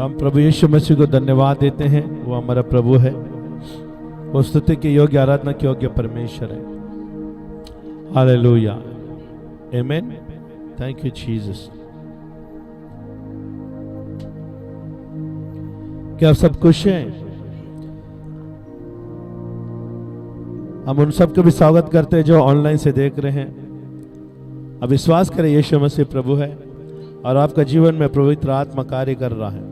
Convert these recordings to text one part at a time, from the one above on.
हम प्रभु यीशु मसीह को धन्यवाद देते हैं। वो हमारा प्रभु है, वो स्तुति के योग्य, आराधना के योग्य परमेश्वर है। हालेलुया, आमीन। Thank you Jesus. क्या आप सब खुश हैं? हम उन सबको भी स्वागत करते हैं जो ऑनलाइन से देख रहे हैं। अब विश्वास करें यीशु मसीह प्रभु है और आपका जीवन में पवित्र आत्मा कार्य कर रहा है।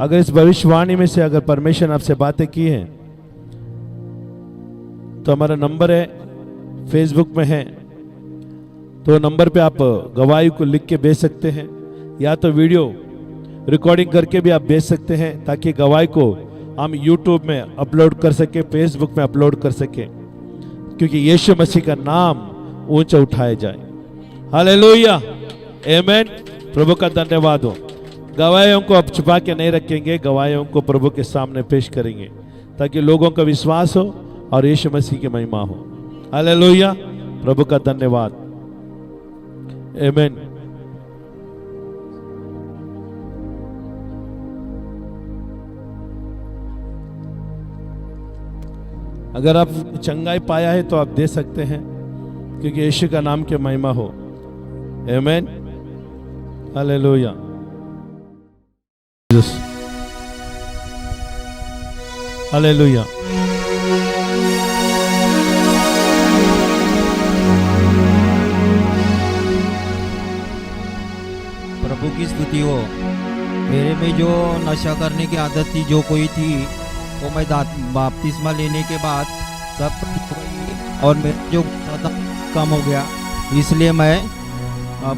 अगर इस भविष्यवाणी में से अगर परमेश्वर ने आपसे बातें की हैं तो हमारा नंबर है, फेसबुक में है, तो नंबर पे आप गवाही को लिख के भेज सकते हैं, या तो वीडियो रिकॉर्डिंग करके भी आप भेज सकते हैं, ताकि गवाही को हम यूट्यूब में अपलोड कर सके, फेसबुक में अपलोड कर सके, क्योंकि यीशु मसीह का नाम ऊंचा उठाया जाए। हालेलुया, आमीन। प्रभु का धन्यवाद हो। गवाहियों को अब छुपा के नहीं रखेंगे, गवाहियों को प्रभु के सामने पेश करेंगे, ताकि लोगों का विश्वास हो और यीशु मसीह की महिमा हो। हालेलुया, प्रभु का धन्यवाद, आमीन। अगर आप चंगाई पाया है तो आप दे सकते हैं, क्योंकि यीशु का नाम की महिमा हो। आमीन, हालेलुया। हालेलुया। प्रभु की स्तुति हो। मेरे में जो नशा करने की आदत थी, जो कोई थी, वो मैं बपतिस्मा लेने के बाद सब और मेरा जो कम हो गया। इसलिए मैं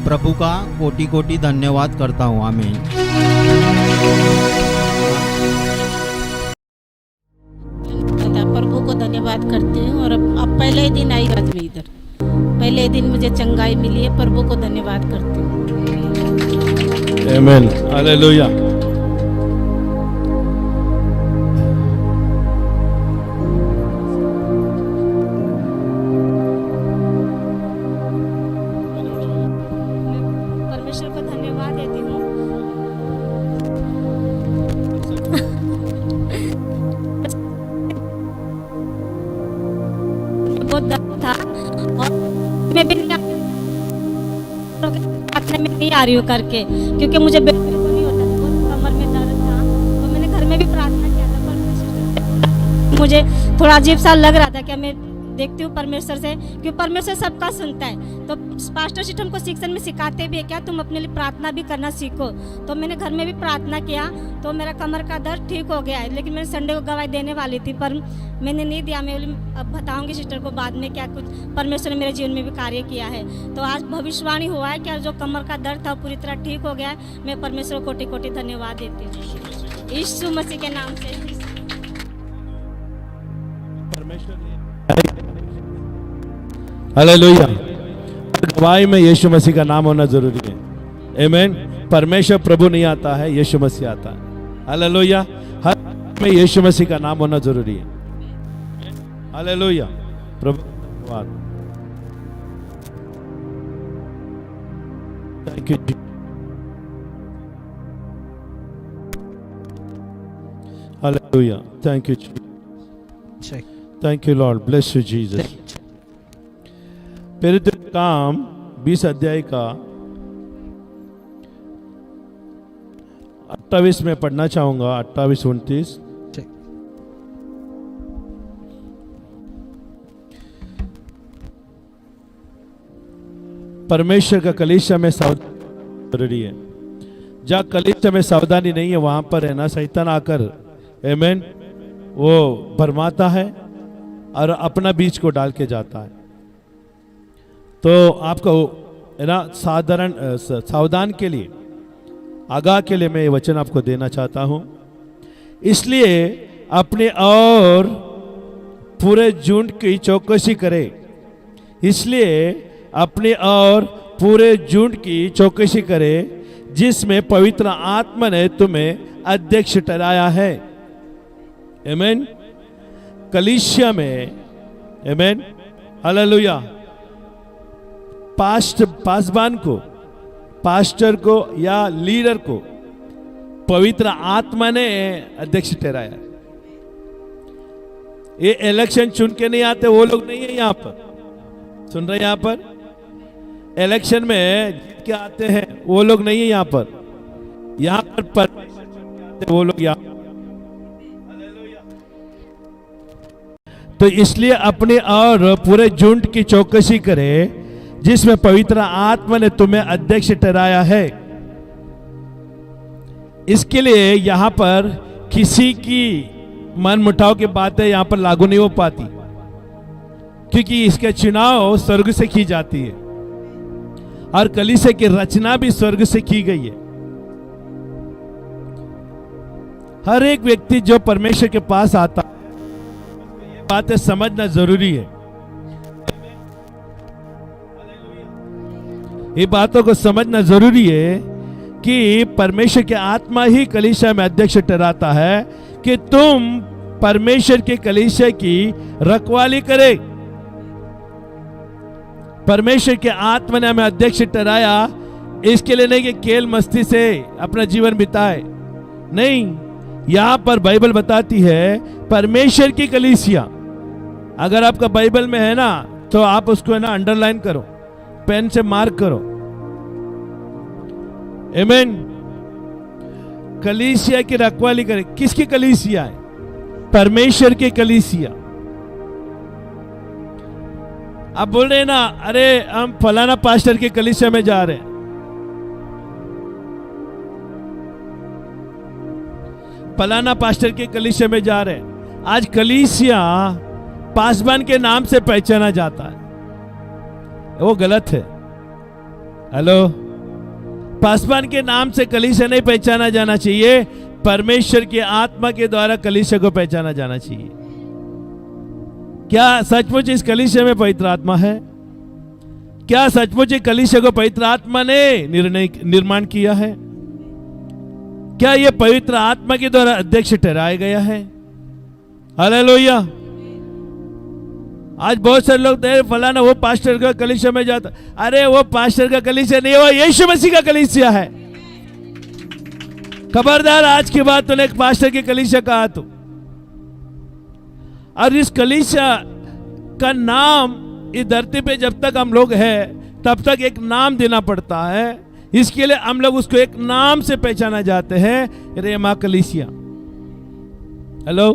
प्रभु का कोटि कोटि धन्यवाद करता हूँ। आमीन। प्रभु को धन्यवाद करते हैं। और अब पहले ही दिन आई आज में इधर, पहले ही दिन मुझे चंगाई मिली है। प्रभु को धन्यवाद करते हैं। आमीन, हालेलुया। परमेश्वर को धन्यवाद देती हूँ। बहुत दर्द था और मैं भी नहीं आ रही हूँ करके, क्योंकि मुझे बिल्कुल नहीं होता था, बहुत कमर में दर्द था। तो मैंने घर में भी प्रार्थना किया था परमेश्वर, मुझे थोड़ा अजीब सा लग रहा था कि मैं देखती हूँ परमेश्वर से, क्योंकि परमेश्वर सबका सुनता है। तो पास्टर सिस्टम को शिक्षण में सिखाते भी है क्या, तुम अपने लिए प्रार्थना भी करना सीखो। तो मैंने घर में भी प्रार्थना किया, तो मेरा कमर का दर्द ठीक हो गया है। लेकिन मैंने संडे को गवाही देने वाली थी, पर मैंने नहीं दिया। मैं अब बताऊंगी सिस्टर को बाद में क्या कुछ परमेश्वर ने मेरे जीवन में भी कार्य किया है। तो आज भविष्यवाणी हुआ है कि जो कमर का दर्द था पूरी तरह ठीक हो गया है। मैं परमेश्वर को कोटि कोटि धन्यवाद देती हूँ यीशु मसीह के नाम से। हालेलुया। गवाही में यीशु मसीह का नाम होना जरूरी है। आमीन। परमेश्वर प्रभु नहीं आता है, यीशु मसीह आता है। हालेलुया। हर में यीशु मसीह का नाम होना जरूरी है। हालेलुया, प्रभु धन्यवाद। Thank you. Hallelujah, thank you, thank you Lord, bless you Jesus. प्रेरित काम 20 अध्याय का 28 में पढ़ना चाहूंगा, 28-29। परमेश्वर का कलीसिया में सावधानी जरूरी है। जहाँ कलीसिया में सावधानी नहीं है, वहां पर है ना शैतान आकर, आमीन, वो भरमाता है और अपना बीज को डाल के जाता है। तो आपको है ना सावधान के लिए, आगाह के लिए मैं ये वचन आपको देना चाहता हूं। इसलिए अपने और पूरे झुंड की चौकसी करें। इसलिए अपने और पूरे झुंड की चौकसी करें, जिसमें पवित्र आत्मा ने तुम्हें अध्यक्ष ठहराया है। आमीन। कलीसिया में, आमीन, हालेलुया, पासबान को, पास्टर को या लीडर को पवित्र आत्मा ने अध्यक्ष ठहराया। ये इलेक्शन चुन के नहीं आते, वो लोग नहीं है यहां पर, सुन रहे हैं? यहां पर इलेक्शन में जीत के आते हैं वो लोग नहीं है यहां पर। यहां पर परमेश्वर चुन के आते वो लोग यहां। तो इसलिए अपने और पूरे झुंड की चौकसी करे जिसमें पवित्र आत्मा ने तुम्हें अध्यक्ष ठहराया है। इसके लिए यहां पर किसी की मन मुटाव की बातें यहां पर लागू नहीं हो पाती, क्योंकि इसके चुनाव स्वर्ग से की जाती है और कलीसिया की रचना भी स्वर्ग से की गई है। हर एक व्यक्ति जो परमेश्वर के पास आता है ये बातें समझना जरूरी है। ये बातों को समझना जरूरी है कि परमेश्वर के आत्मा ही कलीसिया में अध्यक्ष ठहराता है कि तुम परमेश्वर के कलीसिया की रखवाली करे। परमेश्वर के आत्मा ने हमें अध्यक्ष ठहराया इसके लिए नहीं कि खेल मस्ती से अपना जीवन बिताए, नहीं। यहां पर बाइबल बताती है परमेश्वर की कलीसिया। अगर आपका बाइबल में है ना तो आप उसको है ना अंडरलाइन करो, पेन से मार्क करो। आमीन। कलीसिया की रखवाली करे। किसकी कलीसिया है? परमेश्वर की कलीसिया। आप बोल रहे हैं ना, अरे हम फलाना पास्टर की कलीसिया में जा रहे हैं। फलाना पास्टर के कलीसिया में जा रहे हैं। आज कलीसिया पासवान के नाम से पहचाना जाता है, वो गलत है। हेलो, पासवान के नाम से कलीसिया नहीं पहचाना जाना चाहिए, परमेश्वर की आत्मा के द्वारा कलीसिया को पहचाना जाना चाहिए। क्या सचमुच इस कलीसिया में पवित्र आत्मा है? क्या सचमुच इस कलीसिया को पवित्र आत्मा ने निर्माण किया है? क्या यह पवित्र आत्मा के द्वारा अध्यक्ष ठहराया गया है? हालेलुया। आज बहुत सारे लोग फलाना वो पास्टर का कलीसिया में जाता। अरे वो पास्टर का कलीसिया नहीं, वो यीशु मसीह का कलीसिया है। खबरदार, आज के बाद तूने एक पास्टर की कलीसिया कहा तो। और इस कलीसिया का नाम इस धरती पे जब तक हम लोग हैं तब तक एक नाम देना पड़ता है। इसके लिए हम लोग उसको एक नाम से पहचाना जाते हैं, रेमा कलीसिया। हेलो,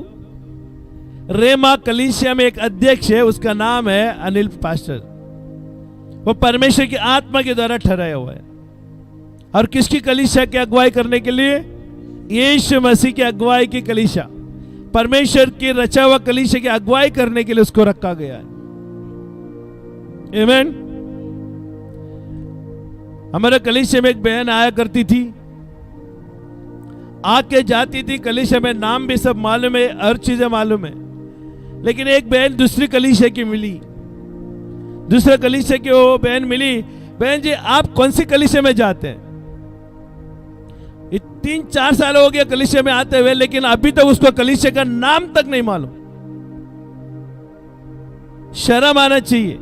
रेमा कलीसिया में एक अध्यक्ष है, उसका नाम है अनिल पास्टर। वो परमेश्वर की आत्मा के द्वारा ठहराया हुआ है। और किसकी कलीसिया की अगुवाई करने के लिए? यीशु मसीह की अगुवाई की कलीसिया, परमेश्वर की रचा हुआ कलीसिया की अगुवाई करने के लिए उसको रखा गया है। आमीन। हमारे कलीसिया में एक बहन आया करती थी, आके जाती थी। कलीसिया में नाम भी सब मालूम है, हर चीजें मालूम है। लेकिन एक बहन दूसरी कलीसिया की मिली, दूसरे कलीसिया की वो बहन मिली। बहन जी, आप कौन सी कलीसिया में जाते हैं? 3-4 साल हो गया कलीसिया में आते हुए, लेकिन अभी तक उसको कलीसिया का नाम तक नहीं मालूम। शर्म आना चाहिए।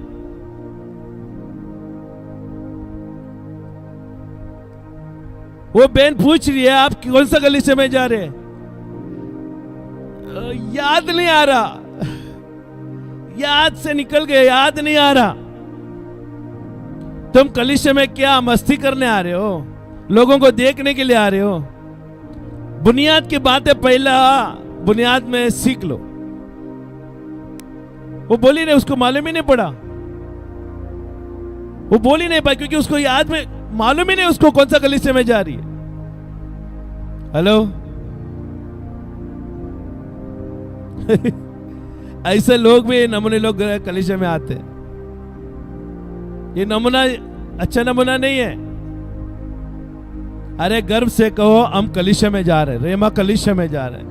वो बहन पूछ रही है, आप कौन सा कलीसिया में जा रहे हैं? याद नहीं आ रहा, याद से निकल गए, याद नहीं आ रहा। तुम कलीसिया में क्या मस्ती करने आ रहे हो? लोगों को देखने के लिए आ रहे हो? बुनियाद की बातें पहला बुनियाद में सीख लो। वो बोली नहीं, उसको मालूम ही नहीं पड़ा। वो बोली नहीं पाई क्योंकि उसको याद में मालूम ही नहीं उसको कौन सा कलीसिया में जा रही है। हेलो ऐसे लोग भी, नमूने लोग कलीसिया में आते हैं। ये नमूना अच्छा नमूना नहीं है। अरे गर्व से कहो, हम कलीसिया में जा रहे हैं, रेमा कलीसिया में जा रहे हैं।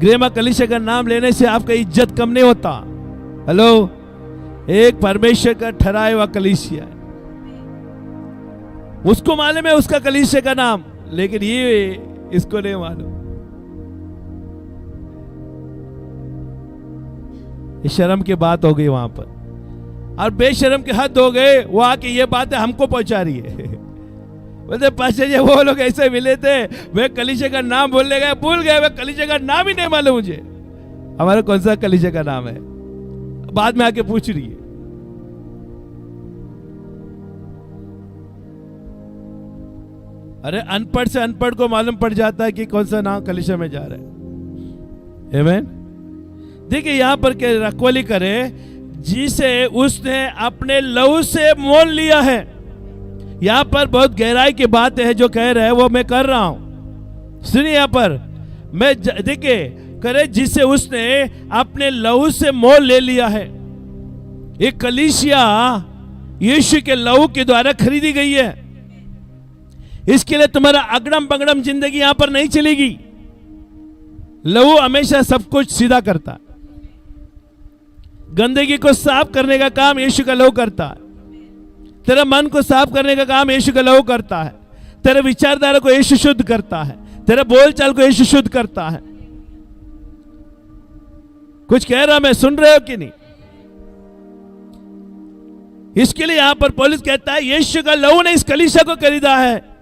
रेमा कलीसिया का नाम लेने से आपका इज्जत कम नहीं होता। हेलो, एक परमेश्वर का ठहराया हुआ कलीसिया है, उसको मालूम है उसका कलीसिया का नाम, लेकिन ये इसको नहीं मालूम। ये शर्म की बात हो गई वहां पर, और बेशर्म के हद हो गए। वो आके ये बातें हमको पहुंचा रही है। बोलते पास्टर जी वो लोग ऐसे मिले थे, वे कलीसिया का नाम बोलने गए, भूल गए, वे कलीसिया का नाम ही नहीं मालूम मुझे। हमारा कौन सा कलीसिया का नाम है? बाद में आके पूछ रही है। अरे अनपढ़ से अनपढ़ को मालूम पड़ जाता है कि कौन सा नाम कलीसिया में जा रहा है। आमीन। देखिए यहां पर क्या रखवाली करे, जिसे उसने अपने लहू से मोल लिया है। यहां पर बहुत गहराई की बात है जो कह रहे हैं, वो मैं कर रहा हूं। सुनिए यहां पर मैं देखिए करे, जिसे उसने अपने लहू से मोल ले लिया है। एक कलीसिया यीशु के लहू के द्वारा खरीदी गई है। इसके लिए तुम्हारा अगड़म बगड़म जिंदगी यहां पर नहीं चलेगी। लहू हमेशा सब कुछ सीधा करता है। गंदगी को साफ करने का काम यीशु का लहू करता है। तेरा मन को साफ करने का काम यीशु का लहू करता है। तेरे विचारधारा को यीशु शुद्ध करता है। तेरे बोलचाल को यीशु शुद्ध करता है। कुछ कह रहा मैं, सुन रहे हो कि नहीं? इसके लिए यहां पर पौलुस कहता है यीशु का लहू ने इस कलीसिया को खरीदा है।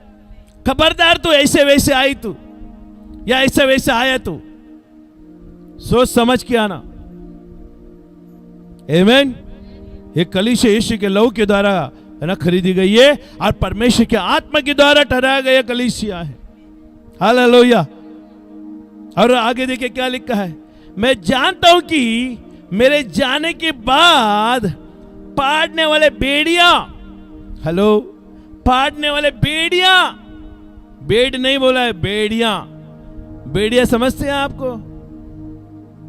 खबरदार तू ऐसे वैसे आई तू, या ऐसे वैसे आया तू, सोच समझ के आना। आमीन। ये कलीसिया यीशु के लहू के द्वारा है ना खरीदी गई है, और परमेश्वर के आत्मा के द्वारा ठहराया गया कलीसिया है। हालेलुया। और आगे देखिए क्या लिखा है, मैं जानता हूं कि मेरे जाने के बाद पाड़ने वाले बेड़ियां, हेलो, पाड़ने वाले बेड़ियां, बेड़ नहीं बोला है, बेड़ियां। बेड़ियां समझते हैं आपको?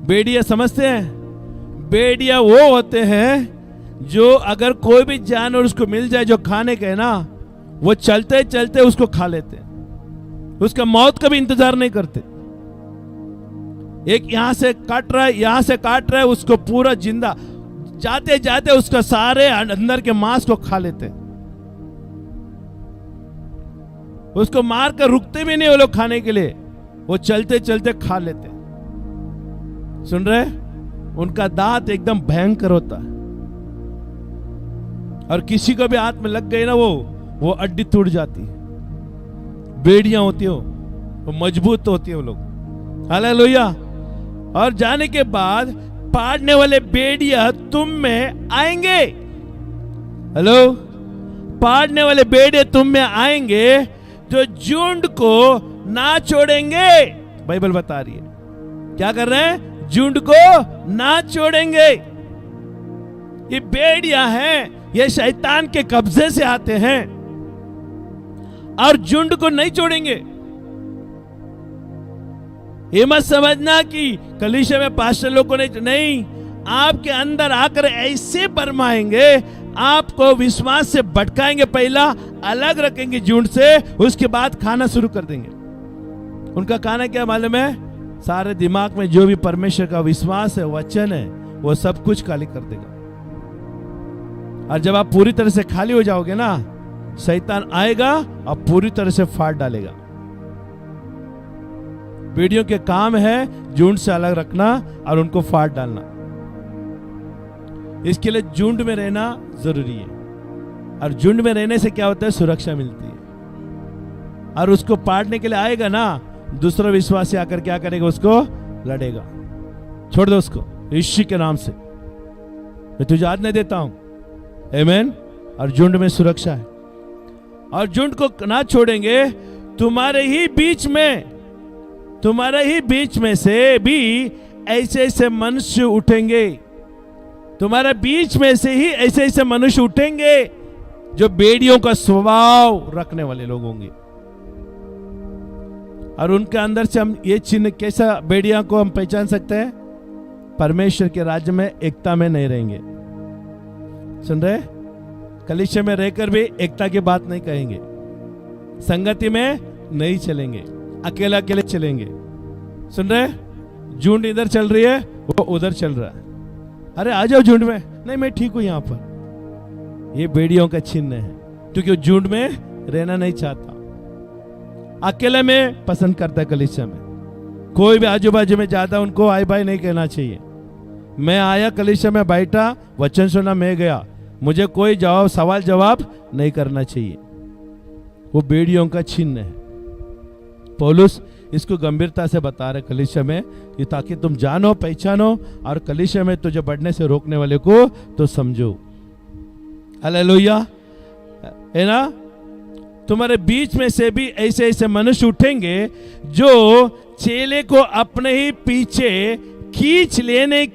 बेड़ियां समझते हैं? बेड़ियां वो होते हैं जो अगर कोई भी जानवर उसको मिल जाए जो खाने के ना, वो चलते चलते उसको खा लेते हैं। उसका मौत का भी इंतजार नहीं करते। एक यहां से काट रहा है, यहां से काट रहा है, उसको पूरा जिंदा जाते जाते उसका सारे अंदर के मांस को खा लेते हैं। उसको मार कर रुकते भी नहीं वो लोग खाने के लिए, वो चलते चलते खा लेते हैं। सुन रहे? उनका दांत एकदम भयंकर होता है, और किसी को भी हाथ में लग गई ना वो अड्डी टूट जाती है। बेड़ियां होती हो, वो मजबूत होती है वो लोग। हालेलुया। और जाने के बाद पाड़ने वाले बेड़िया तुम में आएंगे। हेलो, पाड़ने वाले बेड़े तुम में आएंगे जो झुंड को ना छोड़ेंगे। बाइबल बता रही है क्या कर रहे हैं? झुंड को ना छोड़ेंगे। ये बेड़िया हैं, ये शैतान के कब्जे से आते हैं और झुंड को नहीं छोड़ेंगे। ये मत समझना कि कलीसिया में पास्टर लोग को नहीं, आपके अंदर आकर ऐसे बरमाएंगे, आपको विश्वास से भटकाएंगे, पहला अलग रखेंगे झुंड से, उसके बाद खाना शुरू कर देंगे। उनका खाना क्या मालूम है? सारे दिमाग में जो भी परमेश्वर का विश्वास है, वचन है, वो सब कुछ खाली कर देगा। और जब आप पूरी तरह से खाली हो जाओगे ना, शैतान आएगा और पूरी तरह से फाड़ डालेगा। बेड़ियों के काम है झुंड से अलग रखना और उनको फाड़ डालना। इसके लिए झुंड में रहना जरूरी है, और झुंड में रहने से क्या होता है? सुरक्षा मिलती है। और उसको पाड़ने के लिए आएगा ना, दूसरा विश्वासी आकर क्या करेगा? उसको लड़ेगा। छोड़ दो उसको यीशु के नाम से, मैं तुझे आज्ञा देता हूं। आमीन। और झुंड में सुरक्षा है, और झुंड को ना छोड़ेंगे। तुम्हारे ही बीच में से भी ऐसे ऐसे मनुष्य उठेंगे। तुम्हारे बीच में से ही ऐसे ऐसे मनुष्य उठेंगे जो बेड़ियों का स्वभाव रखने वाले लोग होंगे। और उनके अंदर से हम ये चिन्ह कैसा बेड़िया को हम पहचान सकते हैं? परमेश्वर के राज्य में एकता में नहीं रहेंगे। सुन रहे? कलीसिया में रहकर भी एकता की बात नहीं कहेंगे, संगति में नहीं चलेंगे, अकेला अकेले चलेंगे। सुन रहे? झुंड इधर चल रही है, वो उधर चल रहा है। अरे आ जाओ झुंड में। नहीं, मैं ठीक हूं यहां पर। ये बेड़ियों का चिन्ह है, क्योंकि झुंड में रहना नहीं चाहता, अकेले में पसंद करता है। कलीसिया में कोई भी आजू बाजू में जाता, उनको आई भाई नहीं कहना चाहिए। मैं आया कलीसिया में बैठा, वचन सुना, मैं गया, मुझे कोई सवाल जवाब नहीं करना चाहिए। वो बेड़ियों का चिन्ह है। पौलुस इसको गंभीरता से बता रहे कलीसिया में, ये ताकि तुम जानो, पहचानो और कलीसिया में तुझे बढ़ने से रोकने वाले को तो समझो। हालेलुया, है ना। तुम्हारे बीच में से भी ऐसे ऐसे मनुष्य उठेंगे जो चेले को अपने ही पीछे खींच लेने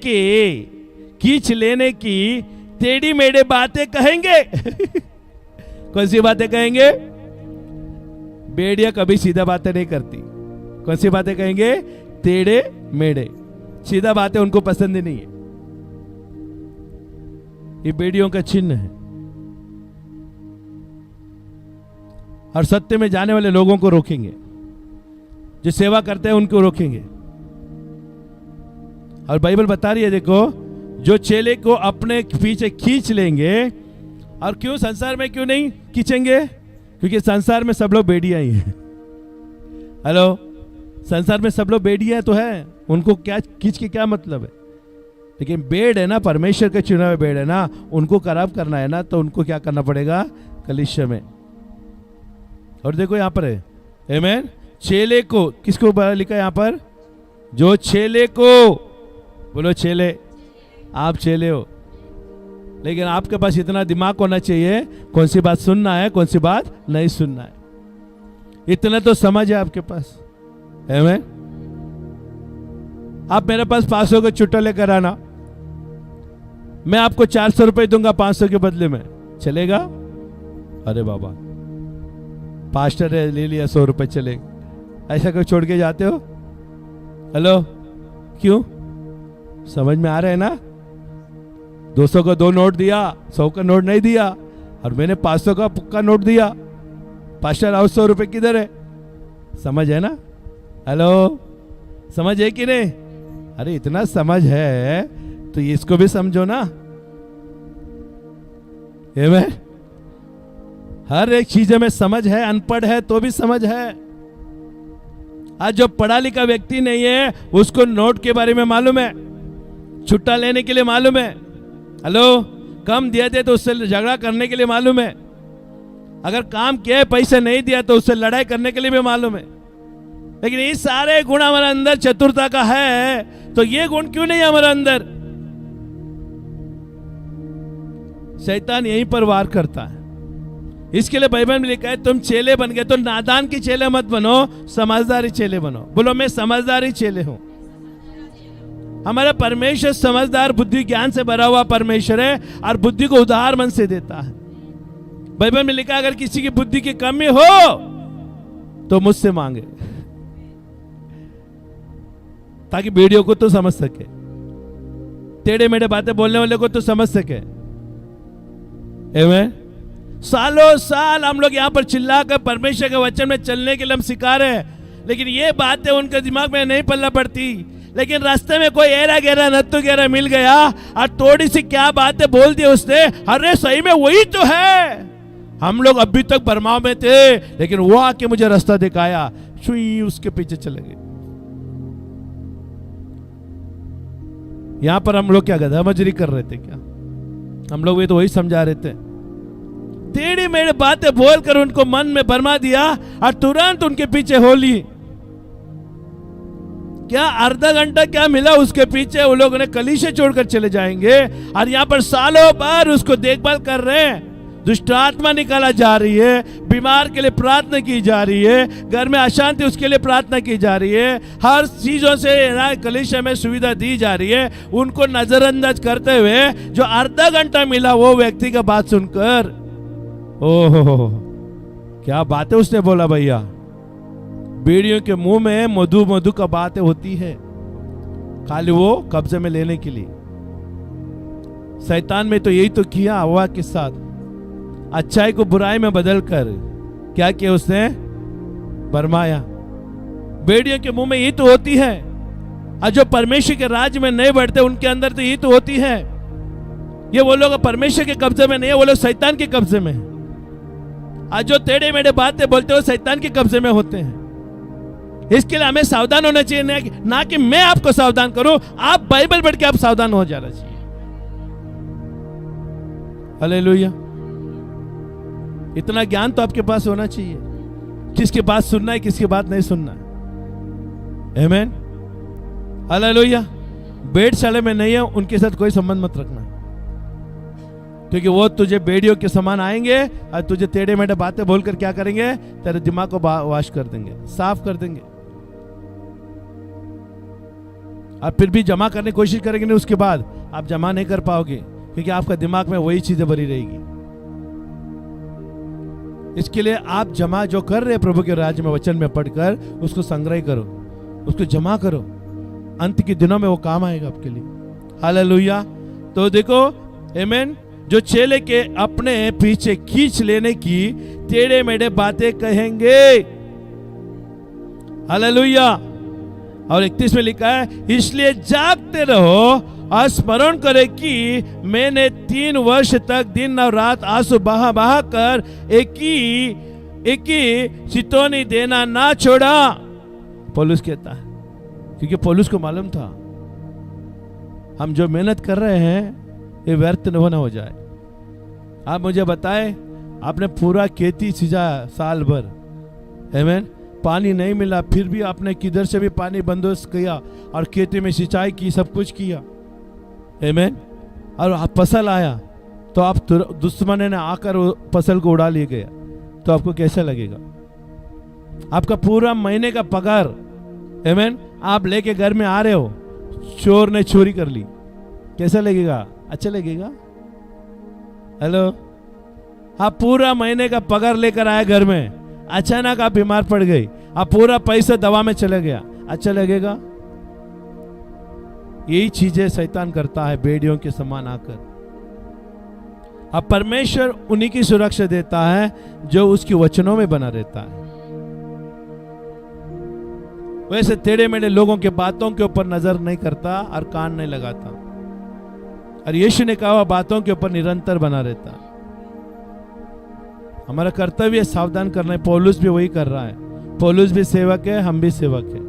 की टेढ़ी मेढ़े बातें कहेंगे। कौन सी बातें कहेंगे? बेड़िया कभी सीधा बातें नहीं करती। कौन सी बातें कहेंगे? टेढ़े मेढ़े, सीधा बातें उनको पसंद ही नहीं है। ये बेड़ियों का चिन्ह है। और सत्य में जाने वाले लोगों को रोकेंगे, जो सेवा करते हैं उनको रोकेंगे। और बाइबल बता रही है, देखो, जो चेले को अपने पीछे खींच लेंगे। और क्यों संसार में क्यों नहीं खींचेंगे? क्योंकि संसार में सब लोग बेड़ियां ही हैं। हेलो, संसार में सब लोग बेड़ियां तो है, उनको क्या खींच के क्या मतलब है? लेकिन बेड़ है ना, परमेश्वर के चुने हुए बेड़ है ना, उनको खराब करना है ना, तो उनको क्या करना पड़ेगा? कलीसिया में। और देखो यहां पर है, आमीन, चेले को, किसको लिखा है यहां पर? जो चेले को, बोलो चेले, आप चेले हो। लेकिन आपके पास इतना दिमाग होना चाहिए, कौन सी बात सुनना है, कौन सी बात नहीं सुनना है। इतना तो समझ है आपके पास, आमीन। आप मेरे पास 500 का छुट्टा लेकर आना, मैं आपको 400 रुपए दूंगा 500 के बदले में, चलेगा? अरे बाबा, पास्टर है, ले लिया 100 रुपए, चलेगा? ऐसा कोई छोड़ के जाते हो? हेलो, क्यों? समझ में आ रहा है ना? 200 का 2 नोट दिया, 100 का नोट नहीं दिया, और मैंने 500 का पक्का नोट दिया। पास्टर आओ, 100 रुपए किधर है? समझ है ना? हेलो, समझ है कि नहीं? अरे इतना समझ है तो इसको भी समझो ना। आमीन। हर एक चीज में समझ है, अनपढ़ है तो भी समझ है। आज जो पढ़ा लिखा व्यक्ति नहीं है, उसको नोट के बारे में मालूम है, छुट्टा लेने के लिए मालूम है। हेलो, कम दिए थे तो उससे झगड़ा करने के लिए मालूम है। अगर काम किया, पैसे नहीं दिया तो उससे लड़ाई करने के लिए भी मालूम है। लेकिन ये सारे गुण हमारे अंदर चतुरता का है, तो ये गुण क्यों नहीं हमारे अंदर? शैतान यहीं पर वार करता है। इसके लिए बाइबल में लिखा है, तुम चेले बन गए तो नादान के चेले मत बनो, समझदारी चेले बनो। बोलो, मैं समझदारी चेले हूं। हमारा परमेश्वर समझदार, बुद्धि ज्ञान से भरा हुआ परमेश्वर है, और बुद्धि को उदार मन से देता है। बाइबल में लिखा, अगर किसी की बुद्धि की कमी हो तो मुझसे मांगे, ताकि वीडियो को तो समझ सके, टेढ़े मेढ़े बातें बोलने वाले को तो समझ सके। आमीन। सालों साल हम लोग यहाँ पर चिल्लाकर परमेश्वर के वचन में चलने के लिए हम सिखा रहे हैं, लेकिन ये बातें उनके दिमाग में नहीं पल्ला पड़ती। लेकिन रास्ते में कोई एरा गहरा नत्तू गहरा मिल गया और थोड़ी सी क्या बातें बोल दी उसने, अरे सही में वही तो है, हम लोग अभी तक भरमाव में थे, लेकिन वो आके मुझे रास्ता दिखाया, छुई उसके पीछे चले गए। यहां पर हम लोग क्या गधा मजरी कर रहे थे क्या? हम लोग ये तो वही समझा रहे थे। टेढ़ी मेढ़ी बातें बोलकर उनको मन में भरमा दिया और तुरंत उनके पीछे हो ली। क्या आधा घंटा क्या मिला उसके पीछे? वो लोग ने कलीसिया छोड़कर चले जाएंगे और यहाँ पर सालों भर उसको देखभाल कर रहे हैं। दुष्ट आत्मा निकाला जा रही है, बीमार के लिए प्रार्थना की जा रही है, घर में अशांति उसके लिए प्रार्थना की जा रही है, हर चीजों से कलीसिया में सुविधा दी जा रही है। उनको नजरअंदाज करते हुए जो आधा घंटा मिला वो व्यक्ति का बात सुनकर, ओहो क्या बातें उसने बोला भैया। बेड़ियों के मुंह में मधु मधु का बातें होती है, खाली वो कब्जे में लेने के लिए। शैतान में तो यही तो किया हवा के साथ, अच्छाई को बुराई में बदलकर क्या किया उसने? भरमाया। बेड़ियों के मुंह में यही तो होती है, और जो परमेश्वर के राज्य में नहीं बढ़ते उनके अंदर तो यही तो होती है। ये वो लोग परमेश्वर के कब्जे में नहीं है, वो लोग शैतान के कब्जे में है। आज जो टेढ़े मेढ़े बातें बोलते हो शैतान के कब्जे में होते हैं। इसके लिए हमें सावधान होना चाहिए, ना कि मैं आपको सावधान करूं, आप बाइबल पढ़ के आप सावधान हो जाना चाहिए। हालेलुया। इतना ज्ञान तो आपके पास होना चाहिए। किसकी बात सुनना है, किसकी बात नहीं सुनना है। आमीन, हालेलुया। भेड़शाला में नहीं है उनके साथ कोई संबंध मत रखना, क्योंकि वो तुझे भेड़ियों के समान आएंगे और तुझे टेढ़े मेढ़े बातें बोलकर क्या करेंगे, तेरे दिमाग को वाश कर देंगे, साफ कर देंगे, और फिर भी जमा करने की कोशिश करेंगे नहीं, उसके बाद आप जमा नहीं कर पाओगे, क्योंकि आपका दिमाग में वही चीजें भरी रहेगी। इसके लिए आप जमा जो कर रहे हैं प्रभु के राज्य में वचन में पढ़कर, उसको संग्रह करो, उसको जमा करो, अंत के दिनों में वो काम आएगा आपके लिए। हालेलुया। तो देखो, आमीन, जो चेले के अपने पीछे खींच लेने की टेढ़े मेढ़े बातें कहेंगे। हालेलुया। और 31 में लिखा है, इसलिए जागते रहो और स्मरण करे कि मैंने 3 वर्ष तक दिन और रात आंसू बहा बहा कर एक ही चितौनी देना ना छोड़ा। पौलुस कहता है, क्योंकि पौलुस को मालूम था हम जो मेहनत कर रहे हैं ये व्यर्थ न हो जाए। आप मुझे बताएं, आपने पूरा खेती सींचा साल भर, आमीन, पानी नहीं मिला, फिर भी आपने किधर से भी पानी बंदोबस्त किया और खेती में सिंचाई की, सब कुछ किया, आमीन, और फसल आया तो आप दुश्मन ने आकर फसल को उड़ा ले गया, तो आपको कैसा लगेगा? आपका पूरा महीने का पगार, आमीन, आप लेके घर में आ रहे हो, चोर ने चोरी कर ली, कैसा लगेगा? अच्छा लगेगा? हेलो, आप पूरा महीने का पगार लेकर आए घर में, अचानक आप बीमार पड़ गई, आप पूरा पैसा दवा में चला गया, अच्छा लगेगा? यही चीजें शैतान करता है भेड़ियों के समान आकर। अब परमेश्वर उन्हीं की सुरक्षा देता है जो उसके वचनों में बना रहता है। वैसे टेढ़े मेढ़े लोगों के बातों के ऊपर नजर नहीं करता और कान नहीं लगाता, और यीशु ने कहा बातों के ऊपर निरंतर बना रहता। हमारा कर्तव्य सावधान करना है। पौलुस भी वही कर रहा है, पौलुस भी सेवक है, हम भी सेवक है।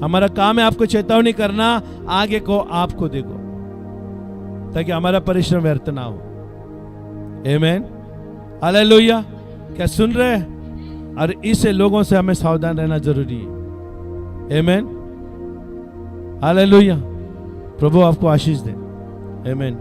हमारा काम है आपको चेतावनी करना, आगे को आपको देखो, ताकि हमारा परिश्रम व्यर्थ ना हो। आमीन, हालेलुया। क्या सुन रहे हैं? और इससे लोगों से हमें सावधान रहना जरूरी है। आमीन, हालेलुया। प्रभु आपको आशीष दे। आमीन।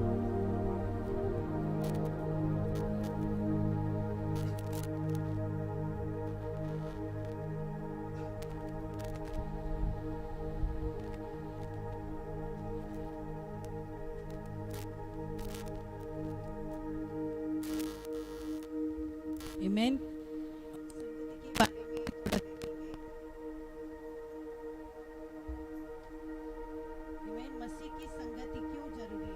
आमीन। मसीह की संगति क्यों जरूरी है?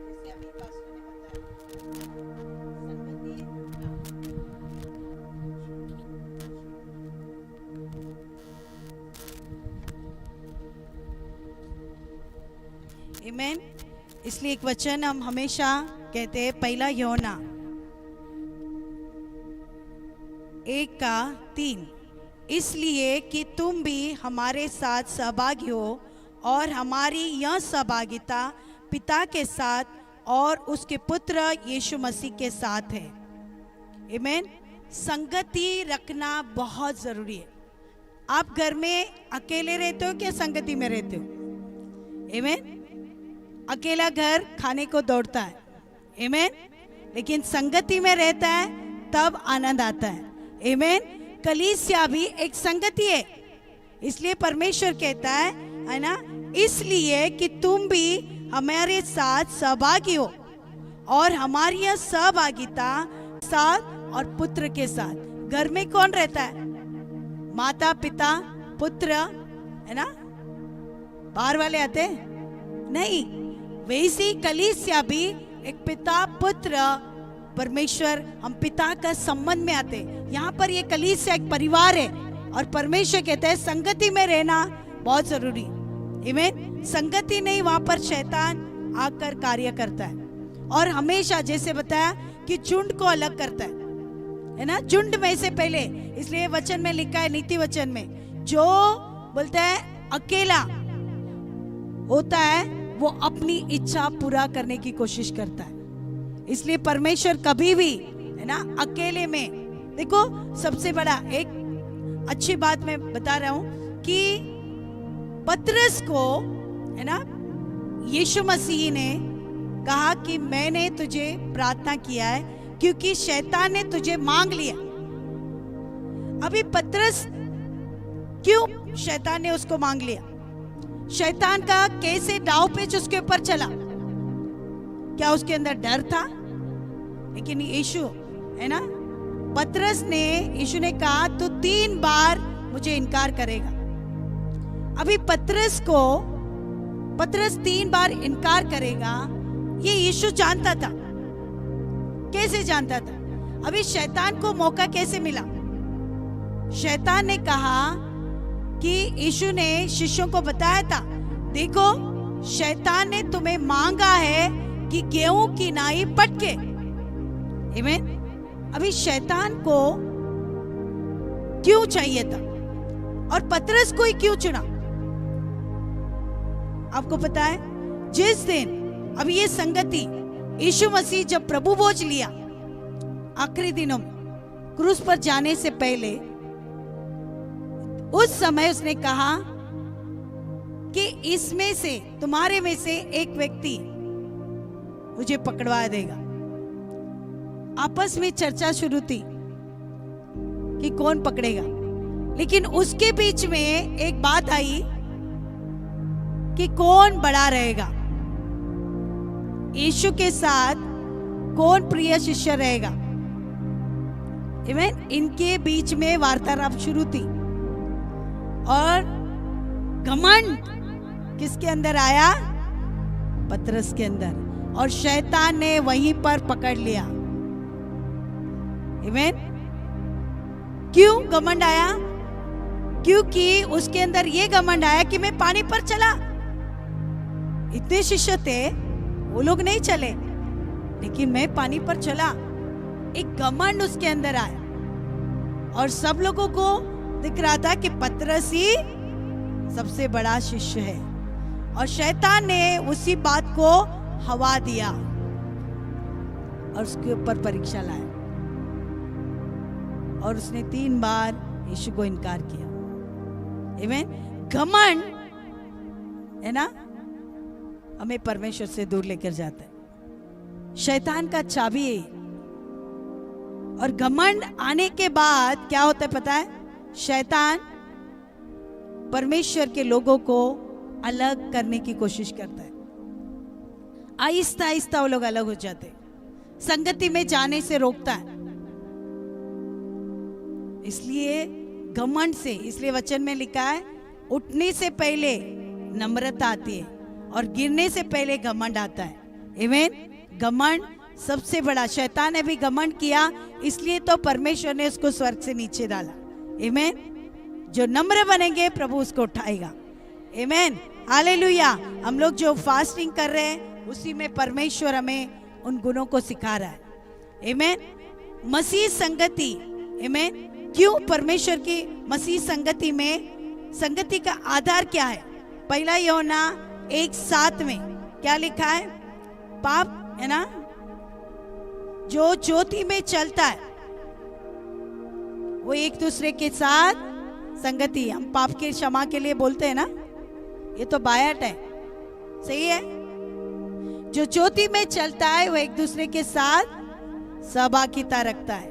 जैसे अभी पास्टर ने बताया, संगति। आमीन। इसलिए एक वचन हम हमेशा कहते हैं, पहला यूहन्ना 1:3, इसलिए कि तुम भी हमारे साथ सहभागी हो और हमारी यह सहभागिता पिता के साथ और उसके पुत्र यीशु मसीह के साथ है। आमीन। संगति रखना बहुत जरूरी है। आप घर में अकेले रहते हो क्या संगति में रहते हो? आमीन। अकेला घर खाने को दौड़ता है, आमीन, लेकिन संगति में रहता है तब आनंद आता है। आमीन। कलीसिया भी एक संगति है, इसलिए परमेश्वर कहता है ना, इसलिए कि तुम भी हमारे साथ सहभागी हो और हमारी यह सहभागिता साथ और पुत्र के साथ। घर में कौन रहता है? माता पिता पुत्र, है ना? बाहर वाले आते नहीं। वैसे ही कलीसिया भी एक पिता पुत्र परमेश्वर, हम पिता का संबंध में आते। यहाँ पर ये कलीसिया एक परिवार है और परमेश्वर कहते हैं संगति में रहना बहुत जरूरी। आमीन। संगति नहीं, वहां पर शैतान आकर कार्य करता है और हमेशा जैसे बताया कि झुंड को अलग करता है ना, झुंड में से पहले। इसलिए वचन में लिखा है, नीति वचन में, जो बोलता है अकेला होता है वो अपनी इच्छा पूरा करने की कोशिश करता है। इसलिए परमेश्वर कभी भी, है ना, अकेले में देखो, सबसे बड़ा एक अच्छी बात मैं बता रहा हूं कि पतरस को, है ना, यीशु मसीह ने कहा कि मैंने तुझे प्रार्थना किया है क्योंकि शैतान ने तुझे मांग लिया। अभी पतरस, क्यों शैतान ने उसको मांग लिया? शैतान का कैसे दाव पेच उसके ऊपर चला? क्या उसके अंदर डर था? लेकिन यीशु, है ना, पतरस ने, यीशु ने कहा तू 3 बार मुझे इनकार करेगा। अभी पतरस 3 बार इनकार करेगा, ये यीशु जानता था। कैसे जानता था? अभी शैतान को मौका कैसे मिला? शैतान ने कहा कि यीशु ने शिष्यों को बताया था, देखो शैतान ने तुम्हें मांगा है कि गेहूं की नाई पटके। आमीन। अभी शैतान को क्यों चाहिए था और पतरस को ही क्यों चुना? आपको पता है, जिस दिन अभी ये संगति, यीशु मसीह जब प्रभु भोज लिया आखिरी दिनों में, क्रूस पर जाने से पहले, उस समय उसने कहा कि इसमें से, तुम्हारे में से एक व्यक्ति मुझे पकड़वा देगा। आपस में चर्चा शुरू थी कि कौन पकड़ेगा, लेकिन उसके बीच में एक बात आई कि कौन बड़ा रहेगा, यीशु के साथ कौन प्रिय शिष्य रहेगा। आमीन। इनके बीच में वार्तालाप शुरू थी और घमंड किसके अंदर आया? पतरस के अंदर, और शैतान ने वहीं पर पकड़ लिया। आमीन। क्यों घमंड आया? क्योंकि उसके अंदर ये घमंड आया कि मैं पानी पर चला। इतने शिष्य थे, वो लोग नहीं चले, लेकिन मैं पानी पर चला। एक घमंड उसके अंदर आया और सब लोगों को दिख रहा था कि पतरस ही सबसे बड़ा शिष्य है, और शैतान ने उसी बात को हवा दिया और उसके ऊपर परीक्षा लाया, और उसने 3 बार यीशु को इनकार किया। आमीन। घमंड, है ना, हमें परमेश्वर से दूर लेकर जाता है। शैतान का चाबी है। और घमंड आने के बाद क्या होता है पता है? शैतान परमेश्वर के लोगों को अलग करने की कोशिश करता है। आहिस्ता आहिस्ता वो लोग अलग हो जाते हैं, संगति में जाने से रोकता है। इसलिए घमंड से, इसलिए वचन में लिखा है, उठने से पहले नम्रता आती है और गिरने से पहले घमंड आता है। आमीन। घमंड सबसे बड़ा, शैतान ने भी घमंड किया, इसलिए तो परमेश्वर ने उसको स्वर्ग से नीचे डाला। आमीन। जो नम्र बनेंगे प्रभु उसको उठाएगा। आमीन। हालेलुया। हम लोग जो फास्टिंग कर रहे हैं उसी में परमेश्वर हमें उन गुणों को सिखा रहा है। आमीन। मसीह संगति, आमीन। क्यों परमेश्वर की मसीह संगति में, संगति का आधार क्या है? पहला यूहन्ना 1:7 में क्या लिखा है? पाप, है ना, जो ज्योति में चलता है वो एक दूसरे के साथ संगति। हम पाप के क्षमा के लिए बोलते हैं ना, ये तो बायट है, सही है। जो ज्योति में चलता है वो एक दूसरे के साथ सहभागिता रखता है,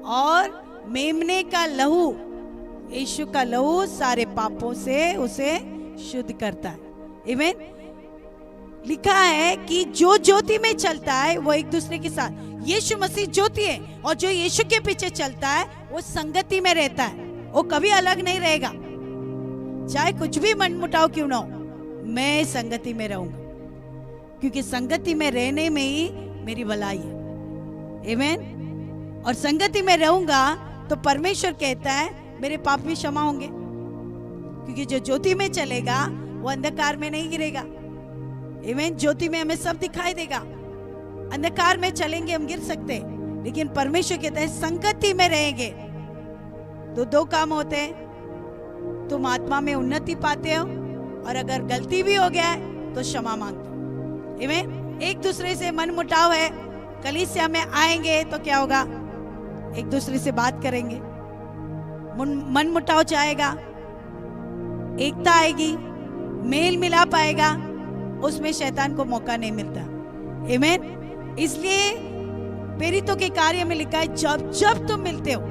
और मेमने का लहू, यीशु का लहू सारे पापों से उसे शुद्ध करता है। आमीन। लिखा है कि जो ज्योति में चलता है वो एक दूसरे के साथ, यीशु मसीह ज्योति है, और जो यीशु के पीछे चलता है वो संगति में रहता है, वो कभी अलग नहीं रहेगा। चाहे कुछ भी मनमुटाव क्यों ना हो, मैं संगति में रहूंगा, क्योंकि संगति में रहने में ही मेरी भलाई है। आमीन। और संगति में रहूंगा तो परमेश्वर कहता है मेरे पाप भी क्षमा होंगे, क्योंकि जो ज्योति में चलेगा वो अंधकार में नहीं गिरेगा। आमीन। ज्योति में हमें सब दिखाई देगा, अंधकार में चलेंगे हम गिर सकते, लेकिन परमेश्वर कहता है संगति में रहेंगे तो 2 काम होते हैं, तुम आत्मा में उन्नति पाते हो, और अगर गलती भी हो गया है तो क्षमा मांगते हो। आमीन। एक दूसरे से मन मुटाव है, कलीसिया में आएंगे तो क्या होगा? एक दूसरे से बात करेंगे, मन मुटाव जाएगा, एकता आएगी, मेल मिलाप आएगा, उसमें शैतान को मौका नहीं मिलता। आमीन। इसलिए प्रेरितों के कार्य में लिखा है जब जब तुम मिलते हो,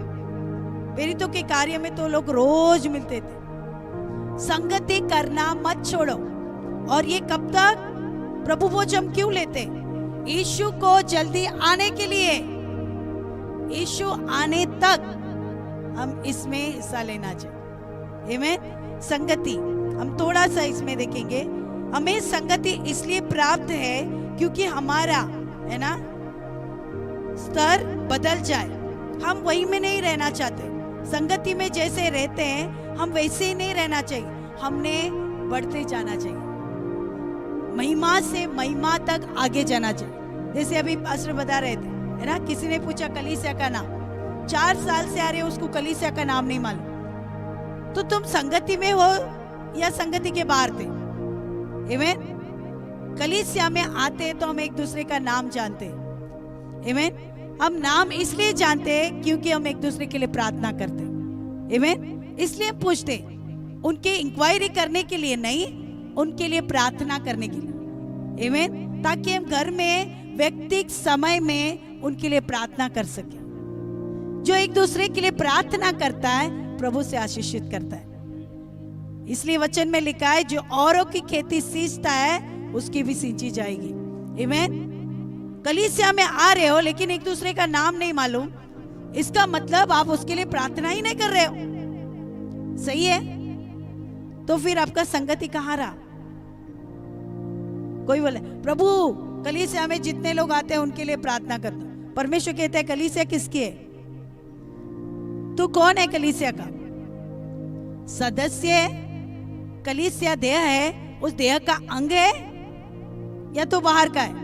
प्रेरितों के कार्य में तो लोग रोज मिलते थे, संगति करना मत छोड़ो। और ये कब तक? प्रभु भोज हम क्यों लेते? यीशु को जल्दी आने के लिए, यीशु आने तक हम इसमें हिस्सा लेना चाहिए। आमीन। संगति हम थोड़ा सा इसमें देखेंगे। हमें संगति इसलिए प्राप्त है क्योंकि हमारा है ना स्तर बदल जाए। हम वही में नहीं रहना चाहते, संगति में जैसे रहते हैं हम वैसे ही नहीं रहना चाहिए, हमने बढ़ते जाना चाहिए, महिमा से महिमा तक आगे जाना चाहिए। जैसे अभी पास्टर बता रहे थे है ना, किसी ने पूछा कलीसिया का नाम, 4 साल से आ रहे हो, उसको कलीसिया का नाम नहीं मालूम, तो तुम संगति में हो या संगति के बाहर थे? आमीन। कलीसिया में आते तो हम एक दूसरे का नाम जानते हैं। आमीन। हम नाम इसलिए जानते हैं क्योंकि हम एक दूसरे के लिए प्रार्थना करते हैं। आमीन। इसलिए पूछते, उनके इंक्वायरी करने के लिए नहीं, उनके लिए प्रार्थना करने के लिए। आमीन। ताकि हम घर में व्यक्तिगत समय में उनके लिए प्रार्थना कर सके। जो एक दूसरे के लिए प्रार्थना करता है प्रभु से आशीषित करता है। इसलिए वचन में लिखा है जो औरों की खेती सींचता है उसकी भी सींची जाएगी। आमीन। कलीसिया में आ रहे हो लेकिन एक दूसरे का नाम नहीं मालूम, इसका मतलब आप उसके लिए प्रार्थना ही नहीं कर रहे हो। सही है? तो फिर आपका संगति कहाँ रहा? कोई बोले प्रभु कलीसिया में जितने लोग आते हैं उनके लिए प्रार्थना करता हूं। परमेश्वर कहते हैं कलीसिया किसकी है? तू कौन है? कलीसिया का सदस्य है। कलीसिया देह है, उस देह का अंग है या तो बाहर का है?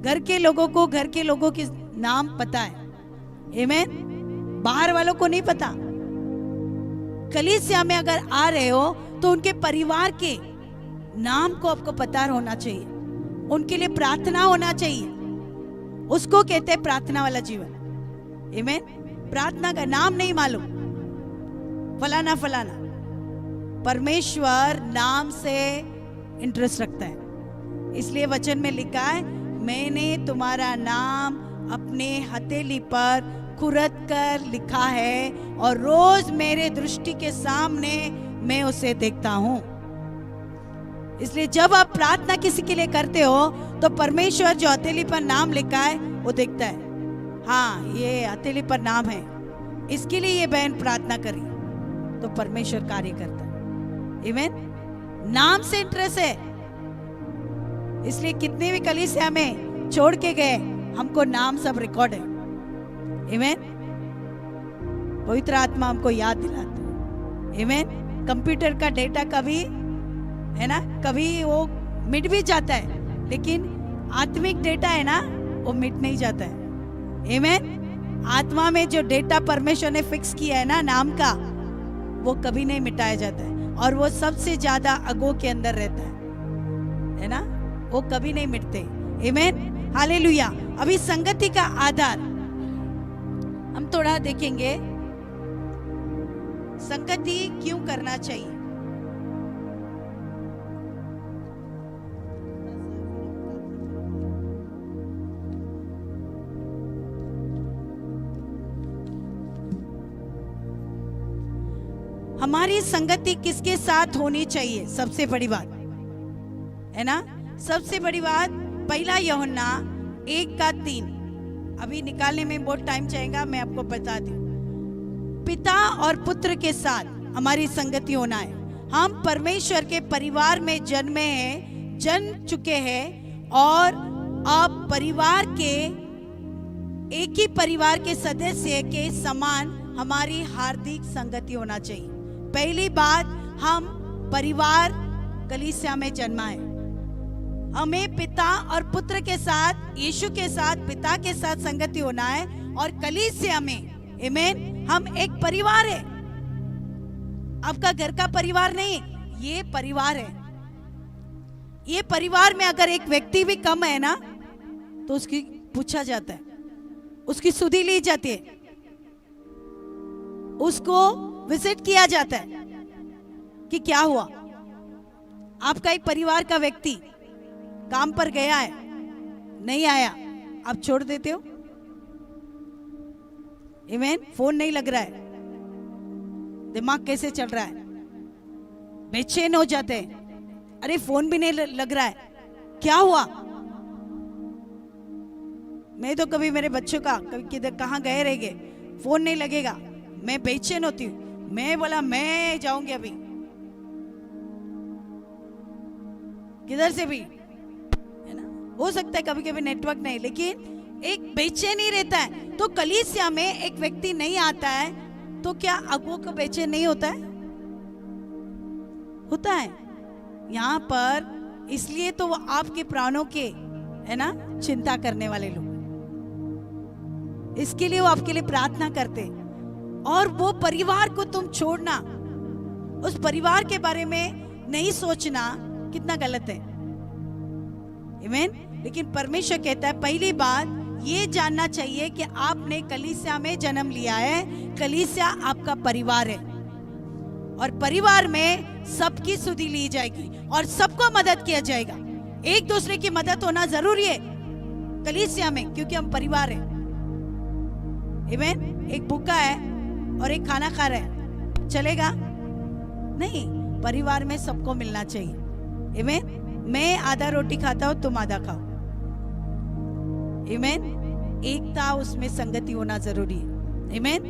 घर के लोगों को घर के लोगों के नाम पता है। आमीन। बाहर वालों को नहीं पता। कलीसिया में अगर आ रहे हो तो उनके परिवार के नाम को आपको पता होना चाहिए, उनके लिए प्रार्थना होना चाहिए। उसको कहते हैं प्रार्थना वाला जीवन। आमीन। प्रार्थना का नाम नहीं मालूम, फलाना फलाना। परमेश्वर नाम से इंटरेस्ट रखता है। इसलिए वचन में लिखा है मैंने तुम्हारा नाम अपने हथेली पर कुरत कर लिखा है और रोज मेरे दृष्टि के सामने मैं उसे देखता हूं। इसलिए जब आप प्रार्थना किसी के लिए करते हो तो परमेश्वर जो हथेली पर नाम लिखा है वो देखता है, हाँ ये हथेली पर नाम है, इसके लिए ये बहन प्रार्थना करी, तो परमेश्वर कार्य करता है। आमीन। नाम से इंटरेस्ट है। इसलिए कितने भी कलीसिया में छोड़ के गए, हमको नाम सब रिकॉर्ड है। आमीन। पवित्र आत्मा हमको याद दिलाता है। आमीन। कंप्यूटर का डेटा कभी है ना, कभी वो मिट भी जाता है, लेकिन आत्मिक डेटा है ना वो मिट नहीं जाता है। आमीन। आत्मा में जो डेटा परमेश्वर ने फिक्स किया है ना नाम का, वो कभी नहीं मिटाया जाता है और वो सबसे ज्यादा अगो के अंदर रहता है ना, वो कभी नहीं मिटते। आमीन। हालेलुया। अभी संगति का आधार हम थोड़ा देखेंगे, संगति क्यों करना चाहिए। हमारी संगति किसके साथ होनी चाहिए? सबसे बड़ी बात है ना, सबसे बड़ी बात 1 यूहन्ना 1:3। अभी निकालने में बहुत टाइम चाहिएगा, मैं आपको बता दूं। पिता और पुत्र के साथ हमारी संगति होना है। हम परमेश्वर के परिवार में जन्मे हैं, जन्म चुके हैं और अब परिवार के एक ही परिवार के सदस्य के समान हमारी हार्दिक संगति होना चाहिए। पहली बात, हम परिवार कलीसिया में जन्मा है। हमें पिता और पुत्र के साथ, यीशु के साथ, पिता के साथ संगति होना है और कलीसिया में आमीन हम एक परिवार है। आपका घर का परिवार नहीं, ये परिवार है। ये परिवार में अगर एक व्यक्ति भी कम है ना तो उसकी पूछा जाता है, उसकी सुधि ली जाती है, उसको विजिट किया जाता है कि क्या हुआ। आपका एक परिवार का व्यक्ति काम पर गया है, नहीं आया, आप छोड़ देते हो? आमीन। फोन नहीं लग रहा है, दिमाग कैसे चल रहा है, बेचैन हो जाते हैं। अरे फोन भी नहीं लग रहा है, क्या हुआ? मैं तो कभी मेरे बच्चों का कभी किधर कहाँ गए रहेंगे, फोन नहीं लगेगा, मैं बेचैन होती हूँ। मैं बोला मैं जाऊंगी अभी किधर से भी, है ना। हो सकता है कभी कभी नेटवर्क नहीं, लेकिन एक बेचैनी रहता है। तो कलीसिया में एक व्यक्ति नहीं आता है तो क्या अगुओं को बेचैन नहीं होता है? होता है। यहाँ पर इसलिए तो वो आपके प्राणों के, है ना, चिंता करने वाले लोग, इसके लिए वो आपके लिए प्रार्थना करते। और वो परिवार को तुम छोड़ना, उस परिवार के बारे में नहीं सोचना कितना गलत है। आमीन। लेकिन परमेश्वर कहता है पहली बात ये जानना चाहिए कि आपने कलीसिया में जन्म लिया है, कलीसिया आपका परिवार है, और परिवार में सबकी सुधि ली जाएगी और सबको मदद किया जाएगा। एक दूसरे की मदद होना जरूरी है कलीसिया में, क्योंकि हम परिवार हैं। आमीन। एक भूखा है और एक खाना खा रहा है, चलेगा? नहीं, परिवार में सबको मिलना चाहिए। आमीन। मैं आधा रोटी खाता हूं, तुम आधा खाओ। आमीन। एकता, उसमें संगति होना जरूरी है। आमीन।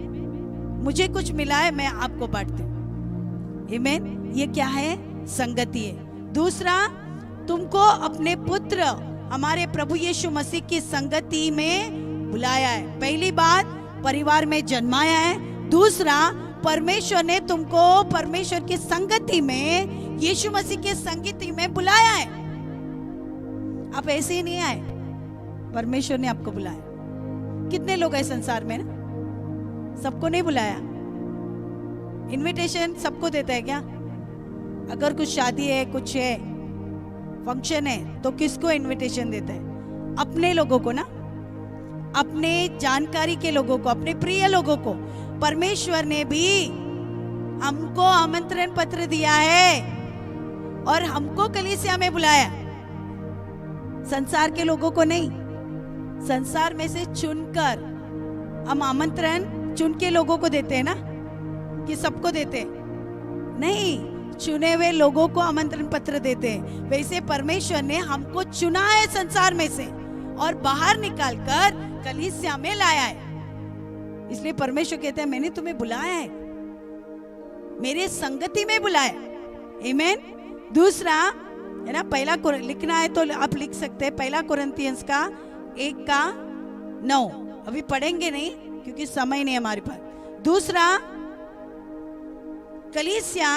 मुझे कुछ मिला है, मैं आपको बांटती हूँ। आमीन। ये क्या है? संगति है। दूसरा, तुमको अपने पुत्र हमारे प्रभु यीशु मसीह की संगति में बुलाया है। पहली बात, परिवार में जन्माया है। दूसरा, परमेश्वर ने तुमको परमेश्वर की संगति में, यीशु मसीह की संगति में बुलाया है। आप ऐसे ही नहीं आए, परमेश्वर ने आपको बुलाया। कितने लोग हैं संसार में ना? सबको नहीं बुलाया। इनविटेशन सबको देता है क्या? अगर कुछ शादी है, कुछ है, फंक्शन है, तो किसको इनविटेशन देता है? अपने लोगों को ना, अपने जानकारी के लोगों को, अपने प्रिय लोगों को। परमेश्वर ने भी हमको आमंत्रण पत्र दिया है और हमको कलीसिया में बुलाया, संसार के लोगों को नहीं। संसार में से चुनकर हम आमंत्रण चुन के लोगों को देते हैं ना, कि सबको देते नहीं, चुने हुए लोगों को आमंत्रण पत्र देते हैं। वैसे परमेश्वर ने हमको चुना है संसार में से और बाहर निकालकर कलीसिया में लाया है। इसलिए परमेश्वर कहते हैं मैंने तुम्हें बुलाया है, मेरे संगति में बुलाया। आमीन। दूसरा है ना, पहला लिखना है तो आप लिख सकते हैं, पहला कुरिन्थियंस का 1:9। अभी पढ़ेंगे नहीं क्योंकि समय नहीं हमारे पास। दूसरा, कलीसिया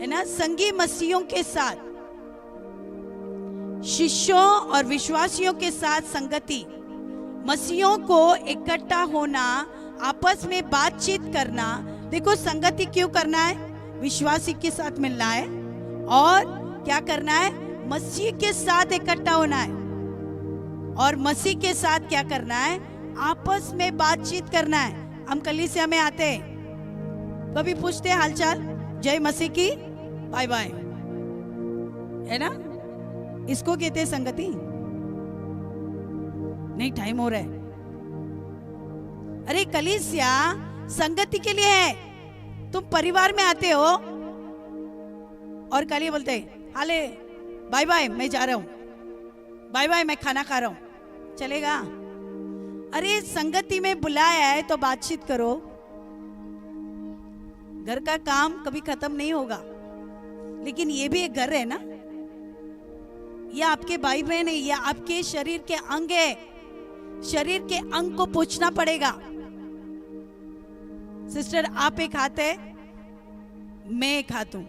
है ना, संगी मसीहों के साथ, शिष्यों और विश्वासियों के साथ संगति, मसीहों को इकट्ठा होना, आपस में बातचीत करना। देखो, संगति क्यों करना है? विश्वासी के साथ मिलना है और क्या करना है? मसीह के साथ इकट्ठा होना है। और मसीह के साथ क्या करना है? आपस में बातचीत करना है। हम कलीसिया में आते हैं, कभी पूछते हैं हालचाल, जय मसीह की, बाय बाय, है ना? इसको कहते हैं संगति। नहीं, टाइम हो रहा है। अरे कलीसिया संगति के लिए है। तुम परिवार में आते हो और कल बोलते हैं हाले बाय बाय, मैं जा रहा हूं, बाय बाय, मैं खाना खा रहा हूं, चलेगा? अरे संगति में बुलाया है तो बातचीत करो। घर का काम कभी खत्म नहीं होगा, लेकिन ये भी एक घर है ना, ये आपके भाई बहन है, ये आपके शरीर के अंग है। शरीर के अंग को पूछना पड़ेगा। सिस्टर, आप एक हाथ है, मैं एक हाथ हूं,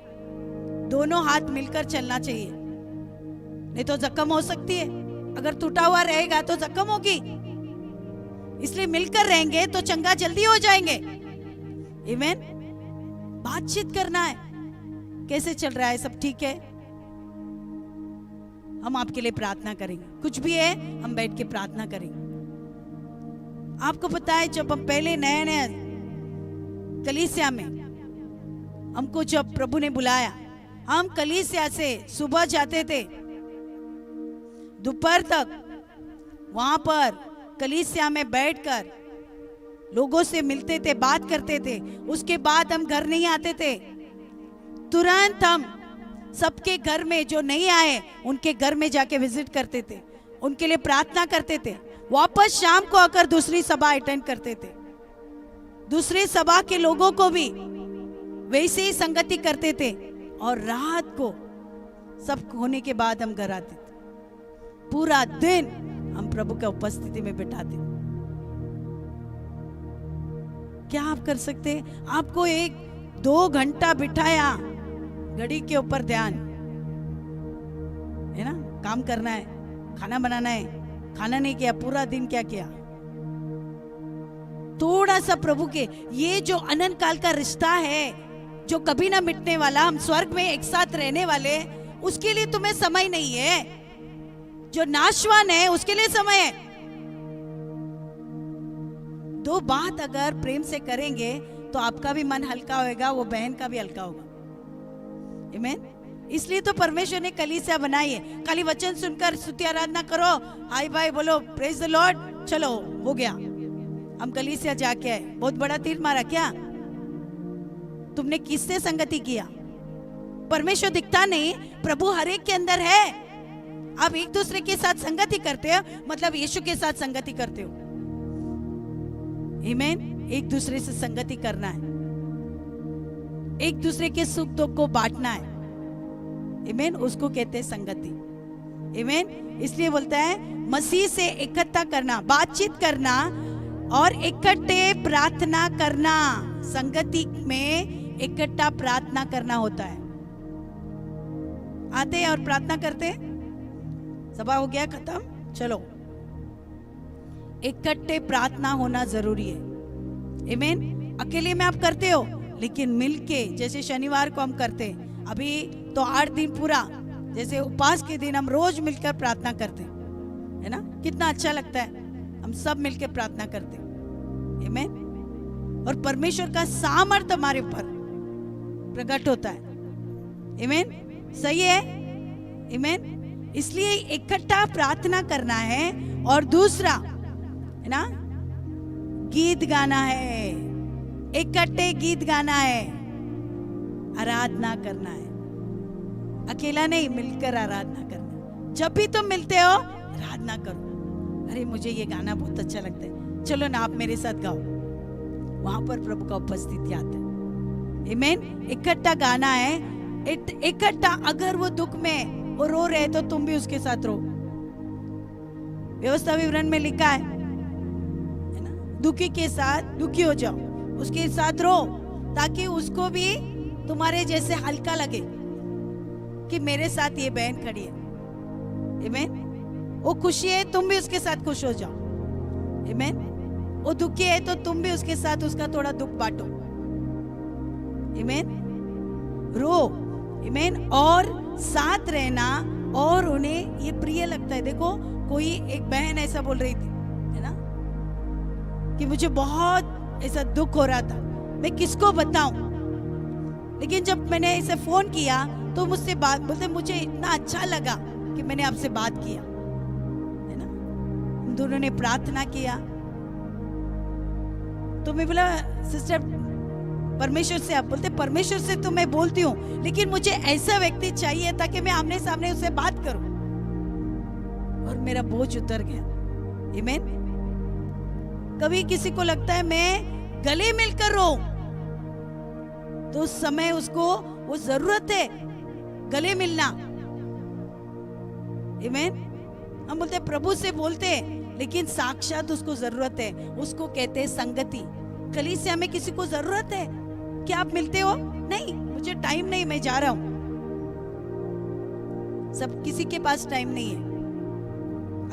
दोनों हाथ मिलकर चलना चाहिए, नहीं तो जख्म हो सकती है। अगर टूटा हुआ रहेगा तो जख्म होगी। इसलिए मिलकर रहेंगे तो चंगा जल्दी हो जाएंगे। आमीन। बातचीत करना है, कैसे चल रहा है, सब ठीक है? हम आपके लिए प्रार्थना करेंगे। कुछ भी है, हम बैठ के प्रार्थना करेंगे। आपको पता है जब हम पहले नए नए कलीसिया में हमको जब प्रभु ने बुलाया, हम कलीसिया से सुबह जाते थे, दोपहर तक वहां पर कलीसिया में बैठकर लोगों से मिलते थे, बात करते थे। उसके बाद हम घर नहीं आते थे, तुरंत हम सबके घर में जो नहीं आए उनके घर में जाके विजिट करते थे, उनके लिए प्रार्थना करते थे। वापस शाम को आकर दूसरी सभा अटेंड करते थे, दूसरी सभा के लोगों को भी वैसे ही संगति करते थे, और रात को सब होने के बाद हम घर आते थे। पूरा दिन हम प्रभु की उपस्थिति में बिताते थे। क्या आप कर सकते हैं? आपको 1-2 घंटा बिठाया, घड़ी के ऊपर ध्यान है ना, काम करना है, खाना बनाना है, खाना नहीं किया, पूरा दिन क्या किया? थोड़ा सा प्रभु के ये जो अनंत काल का रिश्ता है, जो कभी ना मिटने वाला, हम स्वर्ग में एक साथ रहने वाले, उसके लिए तुम्हें समय नहीं है। जो नाशवान है उसके लिए समय है। 2 बात अगर प्रेम से करेंगे तो आपका भी मन हल्का होगा, वो बहन का भी हल्का होगा। आमीन। इसलिए तो परमेश्वर ने कलीसिया बनाई है। खाली वचन सुनकर स्तुति आराधना करो, हाय भाई बोलो, प्रेज द लॉर्ड, चलो हो गया, हम कलीसिया जाके आए, बहुत बड़ा तीर मारा क्या? तुमने किससे संगति किया? परमेश्वर दिखता नहीं, प्रभु हर एक के अंदर है। आप एक दूसरे के साथ संगति करते हो, मतलब यीशु के साथ संगति करते हो। आमीन। एक दूसरे से संगति करना है, एक दूसरे के सुख दुख को बांटना है। आमीन। उसको कहते हैं संगति। आमीन। इसलिए बोलता है मसीह से इकट्ठा करना, बातचीत करना और इकट्ठे प्रार्थना करना। संगति में इकट्ठा प्रार्थना करना होता है। आते हैं और प्रार्थना करते हैं, सभा हो गया खत्म, चलो। इकट्ठे प्रार्थना होना जरूरी है। आमीन। अकेले में आप करते हो, लेकिन मिलके, जैसे शनिवार को हम करते हैं, अभी तो 8 दिन पूरा, जैसे उपवास के दिन हम रोज मिलकर प्रार्थना करते हैं, है ना? कितना अच्छा लगता है, हम सब मिलकर प्रार्थना करते हैं। आमीन। और परमेश्वर का सामर्थ्य हमारे ऊपर प्रकट होता है। आमीन। सही है। आमीन। इसलिए इकट्ठा प्रार्थना करना है, और दूसरा है ना, गीत गाना है, इकट्ठे गीत गाना है, आराधना करना है। अकेला नहीं, मिलकर आराधना करना। जब भी तुम मिलते हो आराधना करो। अरे मुझे ये गाना बहुत अच्छा लगता है, चलो ना आप मेरे साथ गाओ। वहां पर प्रभु का उपस्थिति आता है। आमीन। इकट्ठा गाना है, इकट्ठा। अगर वो दुख में वो रो रहे तो तुम भी उसके साथ रो। व्यवस्था विवरण में लिखा है ना, दुखी के साथ दुखी हो जाओ, उसके साथ रो, ताकि उसको भी तुम्हारे जैसे हल्का लगे कि मेरे साथ ये बहन खड़ी है। आमीन। वो खुशी है, तुम भी उसके साथ खुश हो जाओ। आमीन। वो दुखी है तो तुम भी उसके साथ उसका थोड़ा दुख बांटो। आमीन। रो। आमीन। और साथ रहना, और उन्हें ये प्रिय लगता है। देखो, कोई एक बहन ऐसा बोल रही थी, है ना, कि मुझे बहुत ऐसा दुख हो रहा था, मैं किसको बताऊं। लेकिन जब मैंने इसे फोन किया तो मुझसे बात बोलते, मुझे इतना अच्छा लगा कि मैंने आपसे बात किया, है ना। हम दोनों ने प्रार्थना किया। तो मैं बोला, सिस्टर परमेश्वर से, आप बोलते परमेश्वर से तो मैं बोलती हूँ, लेकिन मुझे ऐसा व्यक्ति चाहिए ताकि मैं आमने सामने उससे बात करूं, और मेरा बोझ उतर गया। आमीन। कभी किसी को लगता है मैं गले मिलकर रो, तो उस समय उसको वो जरूरत है गले मिलना। आमीन। हम बोलते प्रभु से बोलते, लेकिन साक्षात उसको जरूरत है। उसको कहते हैं संगति। कलीसिया में किसी को जरूरत है, क्या आप मिलते हो? नहीं, मुझे टाइम नहीं, मैं जा रहा हूं। सब किसी के पास टाइम नहीं है।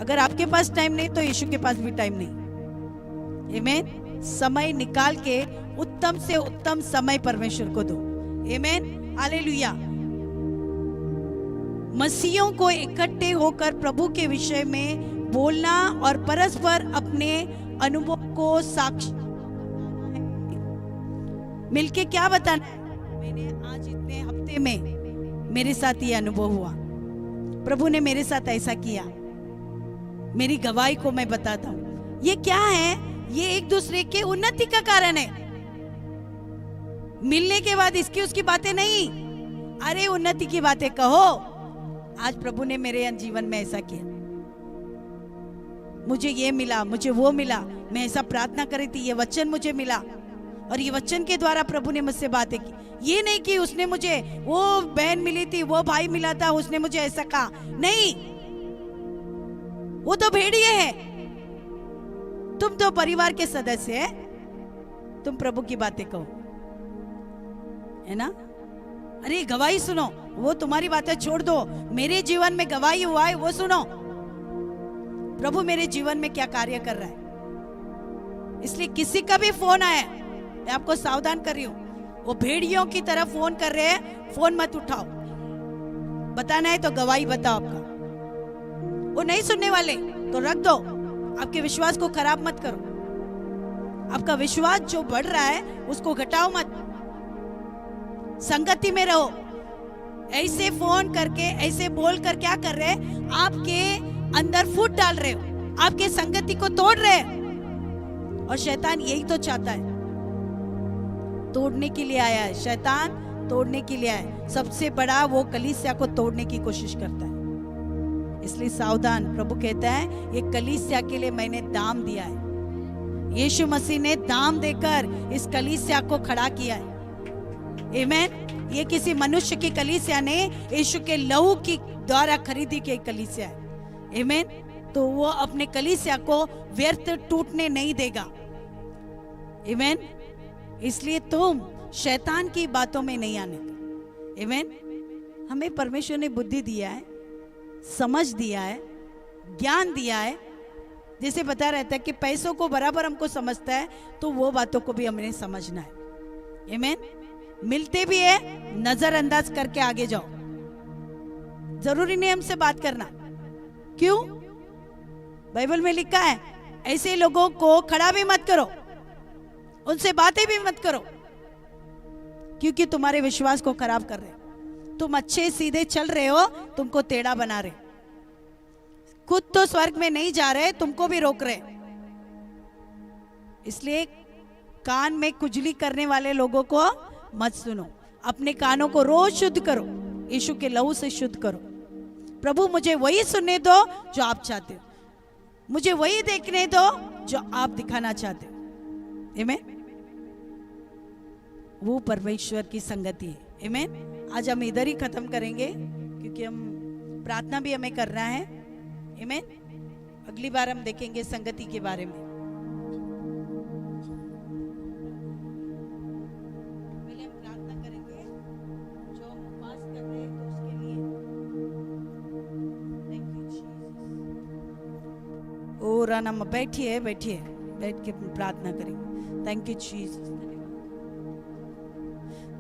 अगर आपके पास टाइम नहीं तो यीशु के पास भी टाइम नहीं। आमीन। समय निकाल के उत्तम से उत्तम समय परमेश्वर को दो। आमीन। हालेलुया। मसीहों को इकट्ठे होकर प्रभु के विषय में बोलना और परस्पर अपने अनुभव को साक्ष्य मिलके क्या बताना है। मैंने आज इतने हफ्ते में मेरे साथ ये अनुभव हुआ, प्रभु ने मेरे साथ ऐसा किया, मेरी गवाही को मैं बताता हूं। ये क्या है? ये एक दूसरे के उन्नति का कारण है। मिलने के बाद इसकी उसकी बातें नहीं, अरे उन्नति की बातें कहो। आज प्रभु ने मेरे जीवन में ऐसा किया, मुझे ये मिला, मुझे वो मिला, मैं ऐसा प्रार्थना करी थी, ये वचन मुझे मिला और ये वचन के द्वारा प्रभु ने मुझसे बातें की। ये नहीं कि उसने मुझे, वो बहन मिली थी, वो भाई मिला था, उसने मुझे ऐसा कहा, नहीं, वो तो भेड़िए है, तुम तो परिवार के सदस्य है, तुम प्रभु की बातें कहो, है ना। अरे गवाही सुनो, वो तुम्हारी बातें छोड़ दो, मेरे जीवन में गवाही हुआ है वो सुनो, प्रभु मेरे जीवन में क्या कार्य कर रहा है। इसलिए किसी का भी फोन आया, मैं आपको सावधान कर रही हूं, वो भेड़ियों की तरह फोन कर रहे हैं, फोन मत उठाओ। बताना है तो गवाही बताओ आपका, वो नहीं सुनने वाले तो रख दो, आपके विश्वास को खराब मत करो। आपका विश्वास जो बढ़ रहा है उसको घटाओ मत, संगति में रहो। ऐसे फोन करके, ऐसे बोल कर क्या कर रहे हैं, आपके अंदर फूट डाल रहे हो, आपके संगति को तोड़ रहे हैं। और शैतान यही तो चाहता है, तोड़ने के लिए आया है, शैतान तोड़ने के लिए आया है। सबसे बड़ा वो कलीसिया को तोड़ने की कोशिश करता है। इसलिए सावधान, प्रभु कहता है ये कलीसिया के लिए मैंने दाम दिया है। यीशु मसीह ने दाम देकर इस कलीसिया को खड़ा किया है। आमीन। ये किसी मनुष्य की कलीसिया ने, यीशु के लहू की द्वारा खरीदी की कलीसिया है। आमीन। तो वो अपने कलीसिया को व्यर्थ टूटने नहीं देगा। आमीन। इसलिए तुम शैतान की बातों में नहीं आने का। आमीन। हमें परमेश्वर ने बुद्धि दिया है, समझ दिया है, ज्ञान दिया है। जैसे बता रहता है कि पैसों को बराबर हमको समझता है, तो वो बातों को भी हमें समझना है। आमीन। मिलते भी है, नजरअंदाज करके आगे जाओ। जरूरी नहीं हमसे बात करना। क्यों? बाइबल में लिखा है ऐसे लोगों को खड़ा भी मत करो, उनसे बातें भी मत करो, क्योंकि तुम्हारे विश्वास को खराब कर रहे। तुम अच्छे सीधे चल रहे हो, तुमको टेढ़ा बना रहे। खुद तो स्वर्ग में नहीं जा रहे, तुमको भी रोक रहे। इसलिए कान में कुजली करने वाले लोगों को मत सुनो। अपने कानों को रोज शुद्ध करो, यीशु के लहू से शुद्ध करो। प्रभु मुझे वही सुनने दो जो आप चाहते हो, मुझे वही देखने दो जो आप दिखाना चाहते हो। आमीन। वो परमेश्वर की संगति है। आमीन। आज हम इधर ही खत्म करेंगे, क्योंकि हम प्रार्थना भी हमें करना है। आमीन। अगली बार हम देखेंगे संगति के बारे में। पहले हम प्रार्थना करेंगे, जो हम उपवास कर रहे हैं तो उसके लिए। Thank you Jesus. ओ रानम, बैठिए बैठिए, बैठ के प्रार्थना करेंगे। Thank you Jesus.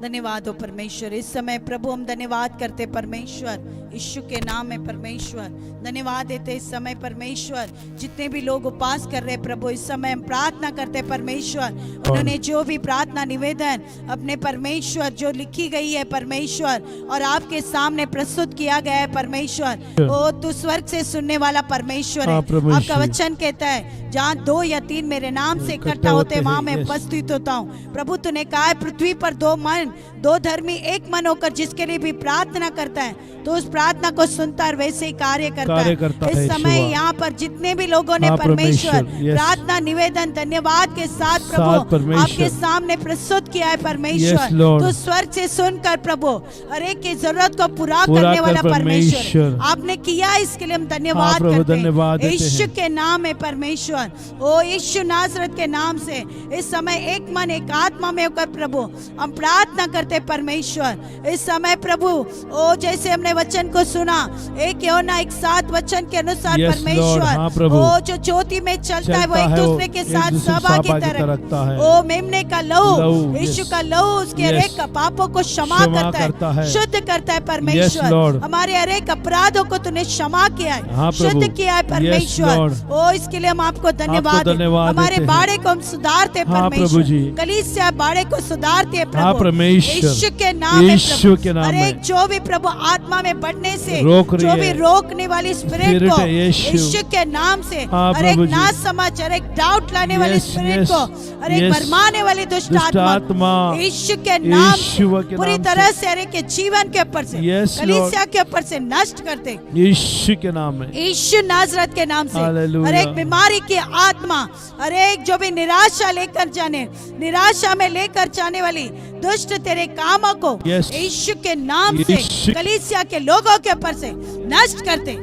धन्यवाद हो परमेश्वर। इस समय प्रभु हम धन्यवाद करते परमेश्वर, यीशु के नाम में परमेश्वर धन्यवाद देते। इस समय परमेश्वर जितने भी लोग उपवास कर रहे प्रभु, इस समय हम प्रार्थना करते परमेश्वर, उन्होंने जो भी प्रार्थना निवेदन अपने परमेश्वर जो लिखी गई है परमेश्वर और आपके सामने प्रस्तुत किया गया है परमेश्वर, ओ तू स्वर्ग से सुनने वाला परमेश्वर है। आपका वचन कहता है जहाँ 2 या 3 मेरे नाम से इकट्ठा होते वहां मैं उपस्थित होता हूँ। प्रभु तूने कहा है पृथ्वी पर 2 मन 2 धर्मी एक मन होकर जिसके लिए भी प्रार्थना करता है तो उस प्रार्थना को सुनता और वैसे ही कार्य करता है। इस समय यहाँ पर जितने भी लोगों ने परमेश्वर प्रार्थना निवेदन धन्यवाद के साथ प्रभु आपके सामने प्रस्तुत किया है परमेश्वर, तो स्वर्ग से सुनकर प्रभु हर एक की जरूरत को पूरा करने वाला परमेश्वर आपने किया, इसके लिए हम धन्यवाद करते हैं यीशु के नाम में परमेश्वर। ओ यीशु नासरत के नाम से इस समय एक मन एक आत्मा में होकर प्रभु हम प्रार्थना प्रार्थना करते परमेश्वर इस समय प्रभु, ओ जैसे हमने वचन को सुना, 1 यूहन्ना 1:7 वचन के अनुसार Yes, परमेश्वर, Lord, हाँ, प्रभु। ओ जो ज्योति में चलता है वो एक दूसरे के साथ सहभागिता रखता है। ओ मेमने का लहू, लहू, यीशु yes, का लहू उसके yes, हरेक पापों को क्षमा करता है, शुद्ध करता है परमेश्वर। Lord, हमारे हरेक अपराधों को तूने क्षमा किया है, हाँ, प्रभु, शुद्ध किया है परमेश्वर। Lord, ओ इसके लिए हम आपको धन्यवाद आपको धन्यवाद हमारे देते हैं। बाड़े को हम सुधारते हैं हाँ, प्रभु परमेश्वर, जी। कलीसिया बाड़े को सुधारते हैं हाँ, प्रभु, परमेश्वर, यीशु के नाम में यीशु प्रभु। के नाम में। हरेक जो भी प्रभु आत्मा में बढ़ने से रोक रही जो है, भी रोकने वाली स्पिरिट स्पिरिट को है, यीशु। यीशु के नाम से हाँ, हरेक प्रभु जी। ना समझ, हरेक डाउट लाने वाली Yes, स्पिरिट yes, को, हरेक yes। भरमाने वाली दुष्ट दुष्ट आत्मा आत्मा, यीशु के नाम यीशु से के पूरी नाम तरह से हरेक के जीवन के ऊपर से, Yes, कलीसिया के ऊपर से नष्ट करते यीशु के नाम में। यीशु नाजरत के नाम से। Hallelujah। हर एक बीमारी की आत्मा, हर एक जो भी निराशा लेकर जाने, निराशा में लेकर जाने वाली दुष्ट तेरे कामों को Yes। यीशु के नाम से यीशु। कलीसिया के लोगों के ऊपर से नष्ट करते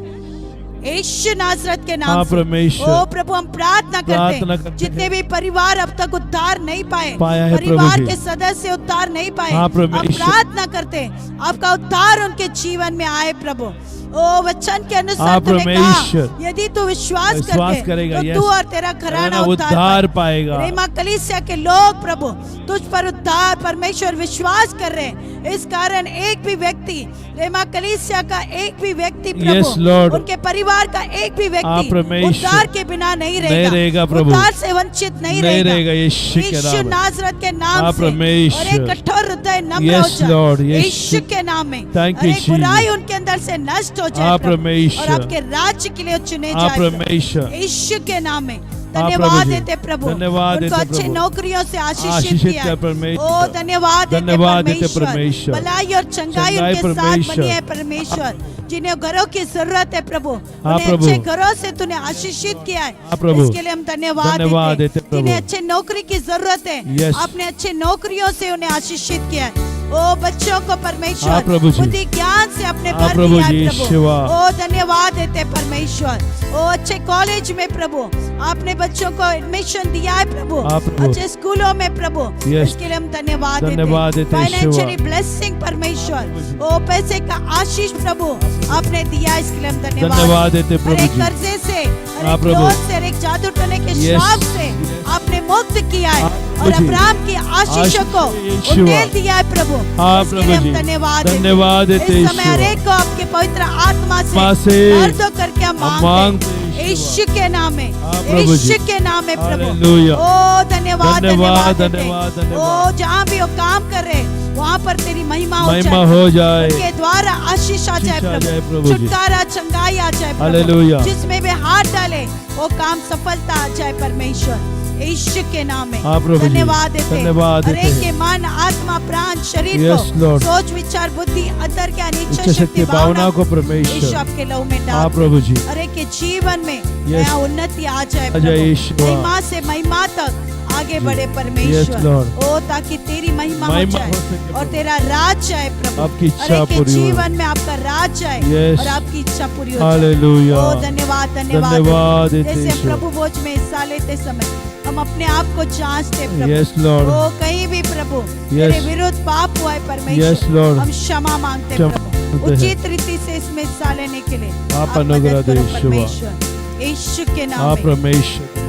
यीशु नाजरत के नाम हाँ, से। परमेश्वर। ओ प्रभु हम प्रार्थना प्रार्थना करते करते हैं, जितने हैं। भी परिवार अब तक उद्धार नहीं पाया है, परिवार प्रभु जी। के सदस्य उद्धार नहीं पाए, हाँ, हम परमेश्वर। प्रार्थना करते हैं आपका उद्धार उनके जीवन में आए प्रभु। ओ वचन के अनुसार हाँ, तूने परमेश्वर। कहा यदि तू विश्वास विश्वास करेगा, तो yes। तू और तेरा घराना उद्धार पाएगा। रेमा कलीसिया के लोग प्रभु तुझ पर उद्धार परमेश्वर विश्वास कर रहे हैं, इस कारण एक भी व्यक्ति, रेमा कलीसिया का एक भी व्यक्ति प्रभु, Yes, Lord। उनके परिवार का एक भी हाँ, व्यक्ति परमेश्वर। उद्धार के बिना नहीं नहीं रहेगा, प्रभु। उद्धार से वंचित नहीं रहेगा यीशु के नाम में। नाजरत के नाम हाँ, से। परमेश्वर। और एक कठोर हृदय नम्र Yes, हो जाए Lord, यीशु। यीशु के नाम में। Thank और you, एक बुराई Jesus। उनके अंदर से नष्ट हो जाए हाँ, प्रभु। परमेश्वर। और आपके राज्य के लिए चुने हाँ, जाए प्रभु। परमेश्वर। यीशु के नाम में हाँ, धन्यवाद प्रभु जी। देते प्रभु, धन्यवाद उनको देते अच्छी प्रभु। नौकरियों से आशीषित आशीषित किया कर है। परमेश्वर। ओ धन्यवाद धन्यवाद देते देते परमेश्वर। भलाई और चंगाई चंगाई उनके साथ परमेश्वर। बनी है परमेश्वर, जिन्हें घरों की जरूरत है प्रभु, हाँ, उन्हें प्रभु। अच्छे घरों से तूने आशीषित किया है, हाँ, प्रभु। इसके लिए हम धन्यवाद धन्यवाद देते देते हैं। प्रभु। जिन्हें अच्छे नौकरी की जरूरत है, Yes। आपने अच्छे नौकरियों से उन्हें आशीषित किया है। ओ बच्चों को परमेश्वर हाँ, प्रभु जी। बुद्धि ज्ञान से अपने हाँ, भर प्रभु दिया जी, है प्रभु। शिवा। ओ धन्यवाद देते परमेश्वर। ओ अच्छे कॉलेज में प्रभु आपने बच्चों को एडमिशन दिया है प्रभु, हाँ, प्रभु। अच्छे स्कूलों में प्रभु, Yes। इसके लिए हम धन्यवाद धन्यवाद देते हैं, फाइनेंशियली शिवा। ब्लेसिंग परमेश्वर, ओ पैसे का आशीष प्रभु आपने दिया, इसके लिए हम धन्यवाद देते प्रभु हर एक जी। कर्जे से, हर हाँ, एक प्रभु। लोन से, हर एक जादू टोने के Yes। श्राप से आपने मुक्त किया है, हाँ, और प्रभु जी। अब्राहम की आशीषों को आशीष उंडेल दिया है प्रभु। हाँ, इसके प्रभु लिए हम जी। धन्यवाद धन्यवाद देते इस समय ईश्वर। हर एक को आपके पवित्र आत्मा आत्मा से से अर्धो करके हम हम मांगते मांगते हैं। हैं, यीशु के नाम में, हाँ, प्रभु जी। यीशु के नाम में प्रभु। हालेलुया। ओ धन्यवाद धन्यवाद, देते। धन्यवाद, ओ धन्यवाद। जहाँ भी वो काम कर रहे वहाँ पर तेरी महिमा महिमा हो जाए। उनके द्वारा आशीष आ जाए आशीष आ जाए, प्रभु, प्रभु जी। छुटकारा चंगाई आ जाए हालेलुया। प्रभु, जिसमें वे हाथ डाले वो काम सफलता आ जाए परमेश्वर, यीशु के नाम में। हाँ, प्रभु जी। धन्यवाद देते धन्यवाद हर देते एक हैं। के मन आत्मा प्राण शरीर Yes, को, Lord। सोच विचार बुद्धि अंतर के इच्छा शक्ति भावना को परमेश्वर। यीशु आपके लहू में हाँ, डाल प्रभु जी। हर एक के जीवन में नया उन्नति आ जाए आ जाए, प्रभु, यीशु। महिमा से महिमा तक आगे बढ़े परमेश्वर। Yes, Lord। ओ ताकि तेरी महिमा हो महिमा जाए हो सके और प्रभु। तेरा राज जाए प्रभु, आपकी इच्छा हर एक के पूरी हो। जीवन में आपका राज जाए Yes। और आपकी इच्छा पूरी हो जाए। हालेलुया। ओ धन्यवाद धन्यवाद देते जैसे हम ईश्वर। प्रभु भोज में हिस्सा लेते समय हम अपने आप को जांचते प्रभु। Yes, Lord। ओ कहीं भी प्रभु तेरे विरुद्ध पाप हुआ है परमेश्वर, Yes, Lord। हम क्षमा मांगते क्षमा प्रभु, मांगते हैं। उचित रीति से इसमें हिस्सा लेने के लिए आप अनुग्रह मदद करो दे, ईश्वर। परमेश्वर, यीशु के हाँ, नाम में। परमेश्वर।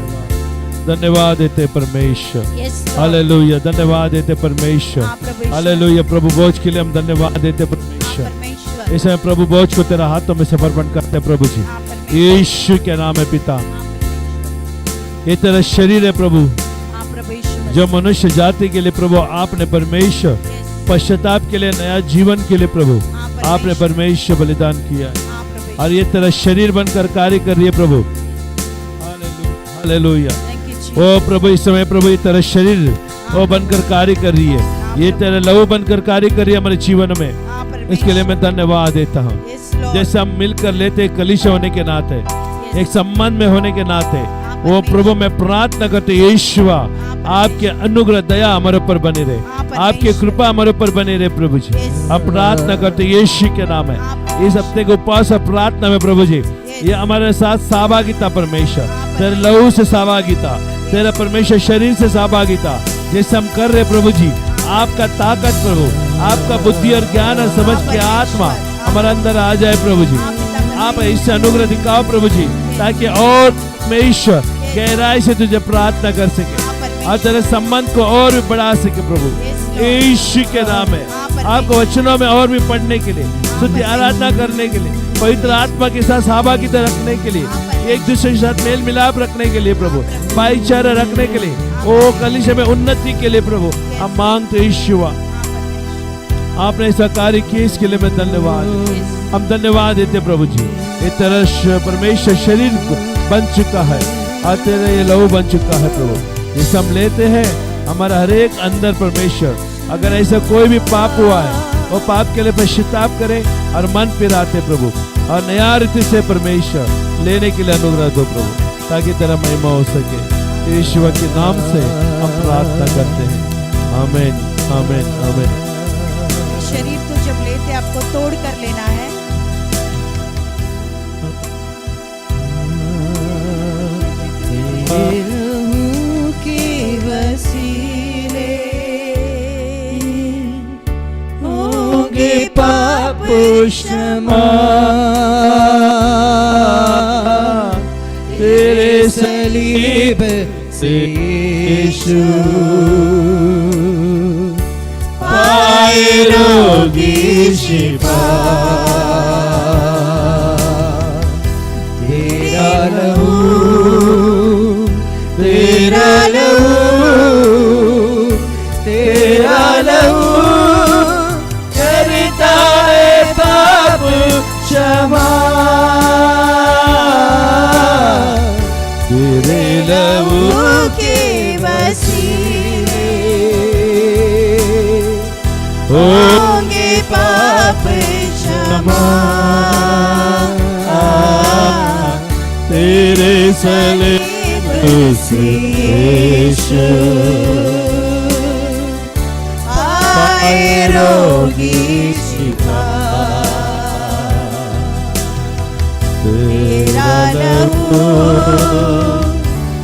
धन्यवाद देते परमेश्वर। Yes, Lord। हालेलुया। धन्यवाद देते परमेश्वर। हाँ, प्रभु यीशु। हालेलुया। प्रभु बोझ के लिए हम धन्यवाद देते हाँ, परमेश्वर। परमेश्वर। इस समय प्रभु बोझ को तेरा हाथों में समर्पण करते हैं प्रभु जी, हाँ, परमेश्वर। यीशु के नाम में पिता। हाँ, परमेश्वर। ये तेरा शरीर है प्रभु, हाँ, प्रभु यीशु। जो मनुष्य जाति के लिए प्रभु आपने परमेश्वर Yes। पश्चाताप के लिए, नया जीवन के लिए प्रभु हाँ, आपने परमेश्वर बलिदान किया है, हाँ, प्रभु और ये तेरा शरीर बनकर कार्य कर रही है प्रभु। हालेलुया। Thank you, Jesus। ओ प्रभु इस समय प्रभु ये तेरा शरीर वो बनकर कार्य कर रही है, ये तेरा लहू बनकर कार्य कर रही है हमारे जीवन में। हाँ, परमेश्वर। इसके लिए मैं धन्यवाद देता हूँ। Yes, Lord। जैसे हम मिलकर लेते कलीसिया होने के नाते, Yes। एक संबंध में होने के नाते, हाँ, वो परमेश्वर। प्रभु मैं प्रार्थना करते यीशुआ आपके अनुग्रह दया हमारे ऊपर बनी रहे, हाँ, परमेश्वर। आपकी कृपा हमारे ऊपर बनी रहे प्रभु जी। Yes। हम प्रार्थना करते यीशु के नाम है। हाँ, इस हफ्ते के उपवास और प्रार्थना में प्रभु जी ये हमारे साथ सहभागिता परमेश्वर, तेरे लहू से सहभागिता, तेरा परमेश्वर शरीर से सहभागिता जैसे हम कर रहे प्रभु जी, आपका ताकत प्रभु, आपका बुद्धि और ज्ञान और समझ की आत्मा हमारे अंदर आ जाए प्रभु जी। आप ऐसे अनुग्रह दिखाओ प्रभु जी, ताकि और मैं ईश्वर गहराई से तुझे प्रार्थना कर सके और तेरे संबंध को और भी बढ़ा सके प्रभु यीशु के नाम में। आपको वचनों में और भी पढ़ने के लिए, स्तुति आराधना करने के लिए, पवित्र आत्मा के साथ सहभागिता रखने के लिए, एक दूसरे के साथ मेल मिलाप रखने के लिए प्रभु, भाईचारा रखने के लिए, ओ कलीसिया में उन्नति के लिए प्रभु हम मांगते यीशुआ। आपने ऐसा कार्य किया, इसके लिए मैं धन्यवाद, हम धन्यवाद देते प्रभु जी। ये तरह परमेश्वर शरीर बन चुका है और तेरा ये लहू बन चुका है प्रभु, जिसे हम लेते हैं हमारा हर एक अंदर परमेश्वर। अगर ऐसा कोई भी पाप हुआ है वो पाप के लिए पश्चाताप करे और मन फिराते प्रभु, और नया रीति से परमेश्वर लेने के लिए अनुग्रह दो प्रभु, ताकि तेरा महिमा हो सके। यीशु के नाम से हम प्रार्थना करते हैं, आमीन आमीन आमीन। शरीर को जब लेते आपको तोड़ कर लेना है। के वसीले होंगे पाप क्षमा, तेरे सलीब से यीशु पाए रोगी शिफा, तेरा लहू, तेरा लहू, तेरा लहू करता है पाप क्षमा, तेरे लहू के वसीले होंगे पाप क्षमा, तेरे सलीब से यीशु आए रोगी शिफा, तेरा लहू,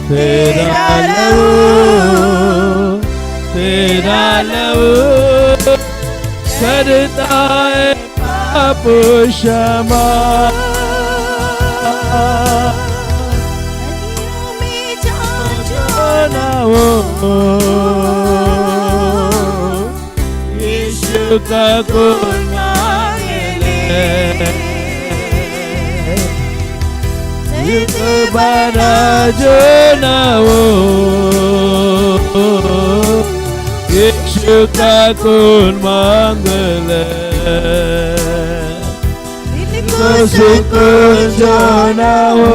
तेरा लहू, तेरा लहू करता है पाप क्षमा, में जाना यीशु का खून मांगे ले, दोबारा जो ना हो, यीशु का खून मांग ले, तो सुकून जो ना हो,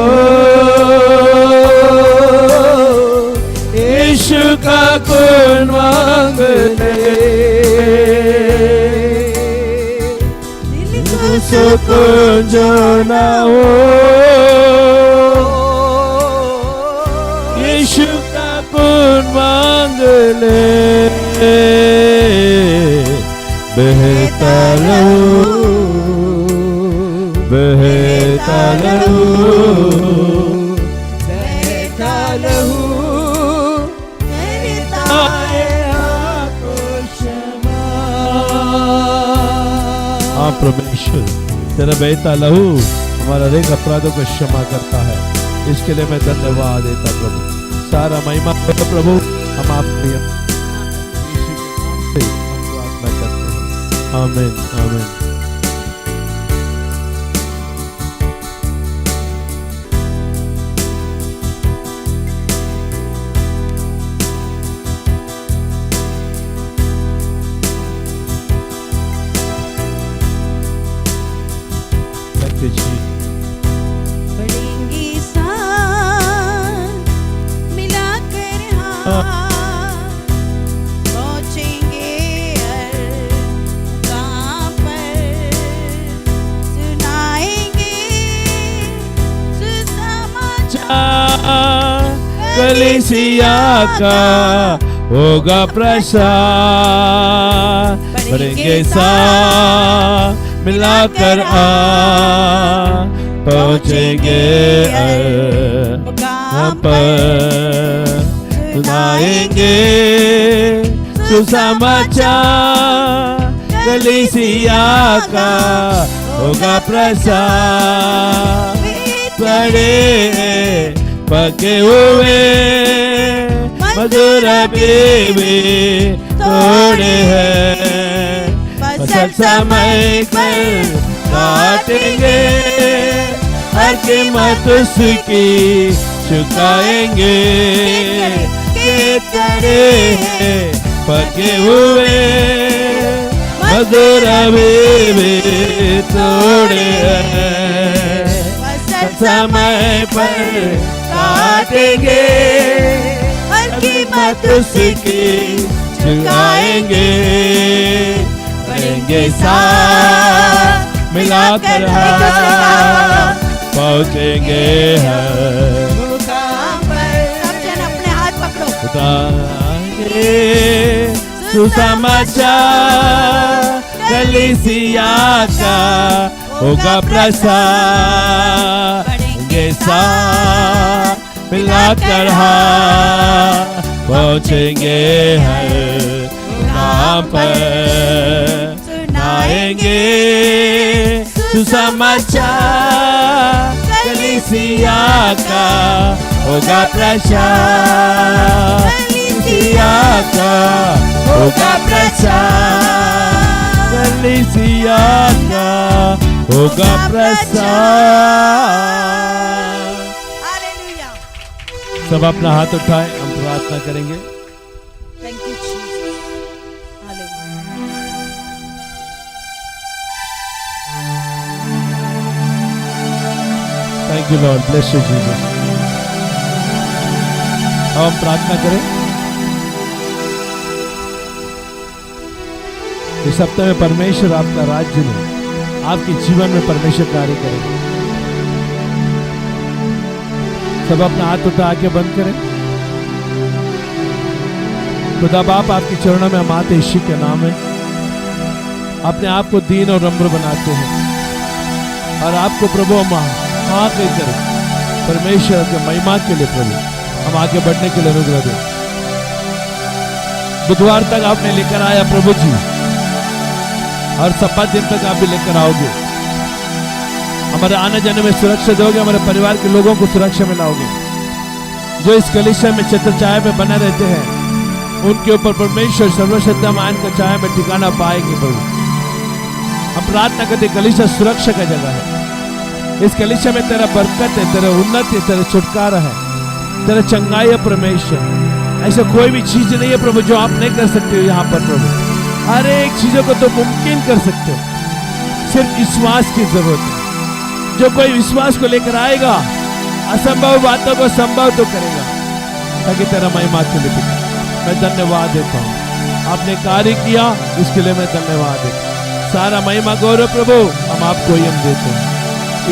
यीशु का खून मांग ले, सुकून जो ना हो, यीशु का खून मांग ले, बहता लहू, बहता लहू, बहता लहू करता है आपको क्षमा। हाँ परमेश्वर, तेरा बहता लहू हमारा हर एक अपराधों को क्षमा करता है, इसके लिए मैं धन्यवाद देता प्रभु। सारा महिमा प्रभु हम आपके यीशु के नाम से हम प्रार्थना करते हैं, आमीन आमीन। बढ़ेंगी सांस मिलाकर हाथ, पहुँचेंगे हर मुकाम पर, सुनाएंगे सुसमाचार, कलीसिया का होगा प्रसार, बढ़ेंगे साथ मिलाकर पहुँचेंगे मुकाम पर, सुनाएंगे सुसमाचार कलीसिया का होगा प्रसार। पड़े पके हुए मधुर बेबे थोड़े हैं, फसल समय पर काटेंगे, हर कीमत उसकी चुकाएंगे। के तड़े हैं पके हुए मधुर बेबे थोड़े हैं, समय पर काटेंगे, हर कीमत उसकी चुकाएंगे। बढ़ेंगे साथ मिलाकर हाथ, पहुँचेंगे हर मुकाम पर। सब जन अपने हाथ पकड़ो। खुदाए सुसमाचार कलीसिया का होगा प्रसार। बढ़ेंगे साथ मिलाकर हाथ, पहुँचेंगे हर मुकाम पर। सुनाएंगे सुसमाचार कलीसिया का होगा प्रसार। कलीसिया का होगा प्रसार, कलीसिया का होगा प्रसार। हालेलुया। सब अपना हाथ उठाए, हम प्रार्थना करेंगे। Thank you Jesus. Hallelujah. Thank you Lord, bless you Jesus. अब हम प्रार्थना करें। इस हफ्ते में परमेश्वर आपका राज्य में, आपके जीवन में परमेश्वर कार्य करेगा। सब अपना हाथ उठा के बंद करें। खुदा बाप, आपके चरणों में हम आते यीशु के नाम में अपने आप को दीन और नम्र बनाते हैं और आपको प्रभु हम हाँ कहकर परमेश्वर के महिमा के लिए प्रभु हम आगे बढ़ने के लिए अनुग्रह दें। बुधवार तक आपने लेकर आया प्रभु जी, और 7 दिन तक आप भी लेकर आओगे। हमारे आने जाने में सुरक्षा दोगे, हमारे परिवार के लोगों को सुरक्षा में लाओगे। जो इस कलीसिया में छत्र छाया में बने रहते हैं, उनके ऊपर परमेश्वर सर्वशक्तिमान का छाया में ठिकाना पाएंगे प्रभु। हम प्रार्थना करते, कलीसिया सुरक्षा का जगह है। इस कलीसिया में तेरा बरकत है, तेरा उन्नति है, तेरा छुटकारा है, तेरा चंगाई है परमेश्वर। ऐसा कोई भी चीज नहीं है प्रभु जो आप नहीं कर सकते हो यहाँ पर प्रभु। हर एक चीजों को तो मुमकिन कर सकते हो, सिर्फ विश्वास की जरूरत है। जो कोई विश्वास को लेकर आएगा, असंभव बातों को संभव तो करेगा, ताकि तेरा महिमा के लिए पिता मैं धन्यवाद देता हूँ। आपने कार्य किया, इसके लिए मैं धन्यवाद देता हूँ। सारा महिमा गौरव प्रभु हम आपको ही हम देते हैं।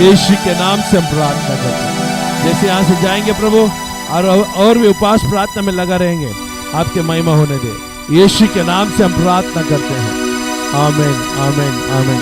यीशु के नाम से हम प्रार्थना करते हैं। जैसे यहाँ से जाएंगे प्रभु, और भी उपवास प्रार्थना में लगा रहेंगे, आपके महिमा होने दे। यीशु के नाम से हम प्रार्थना करते हैं। आमीन, आमीन, आमीन।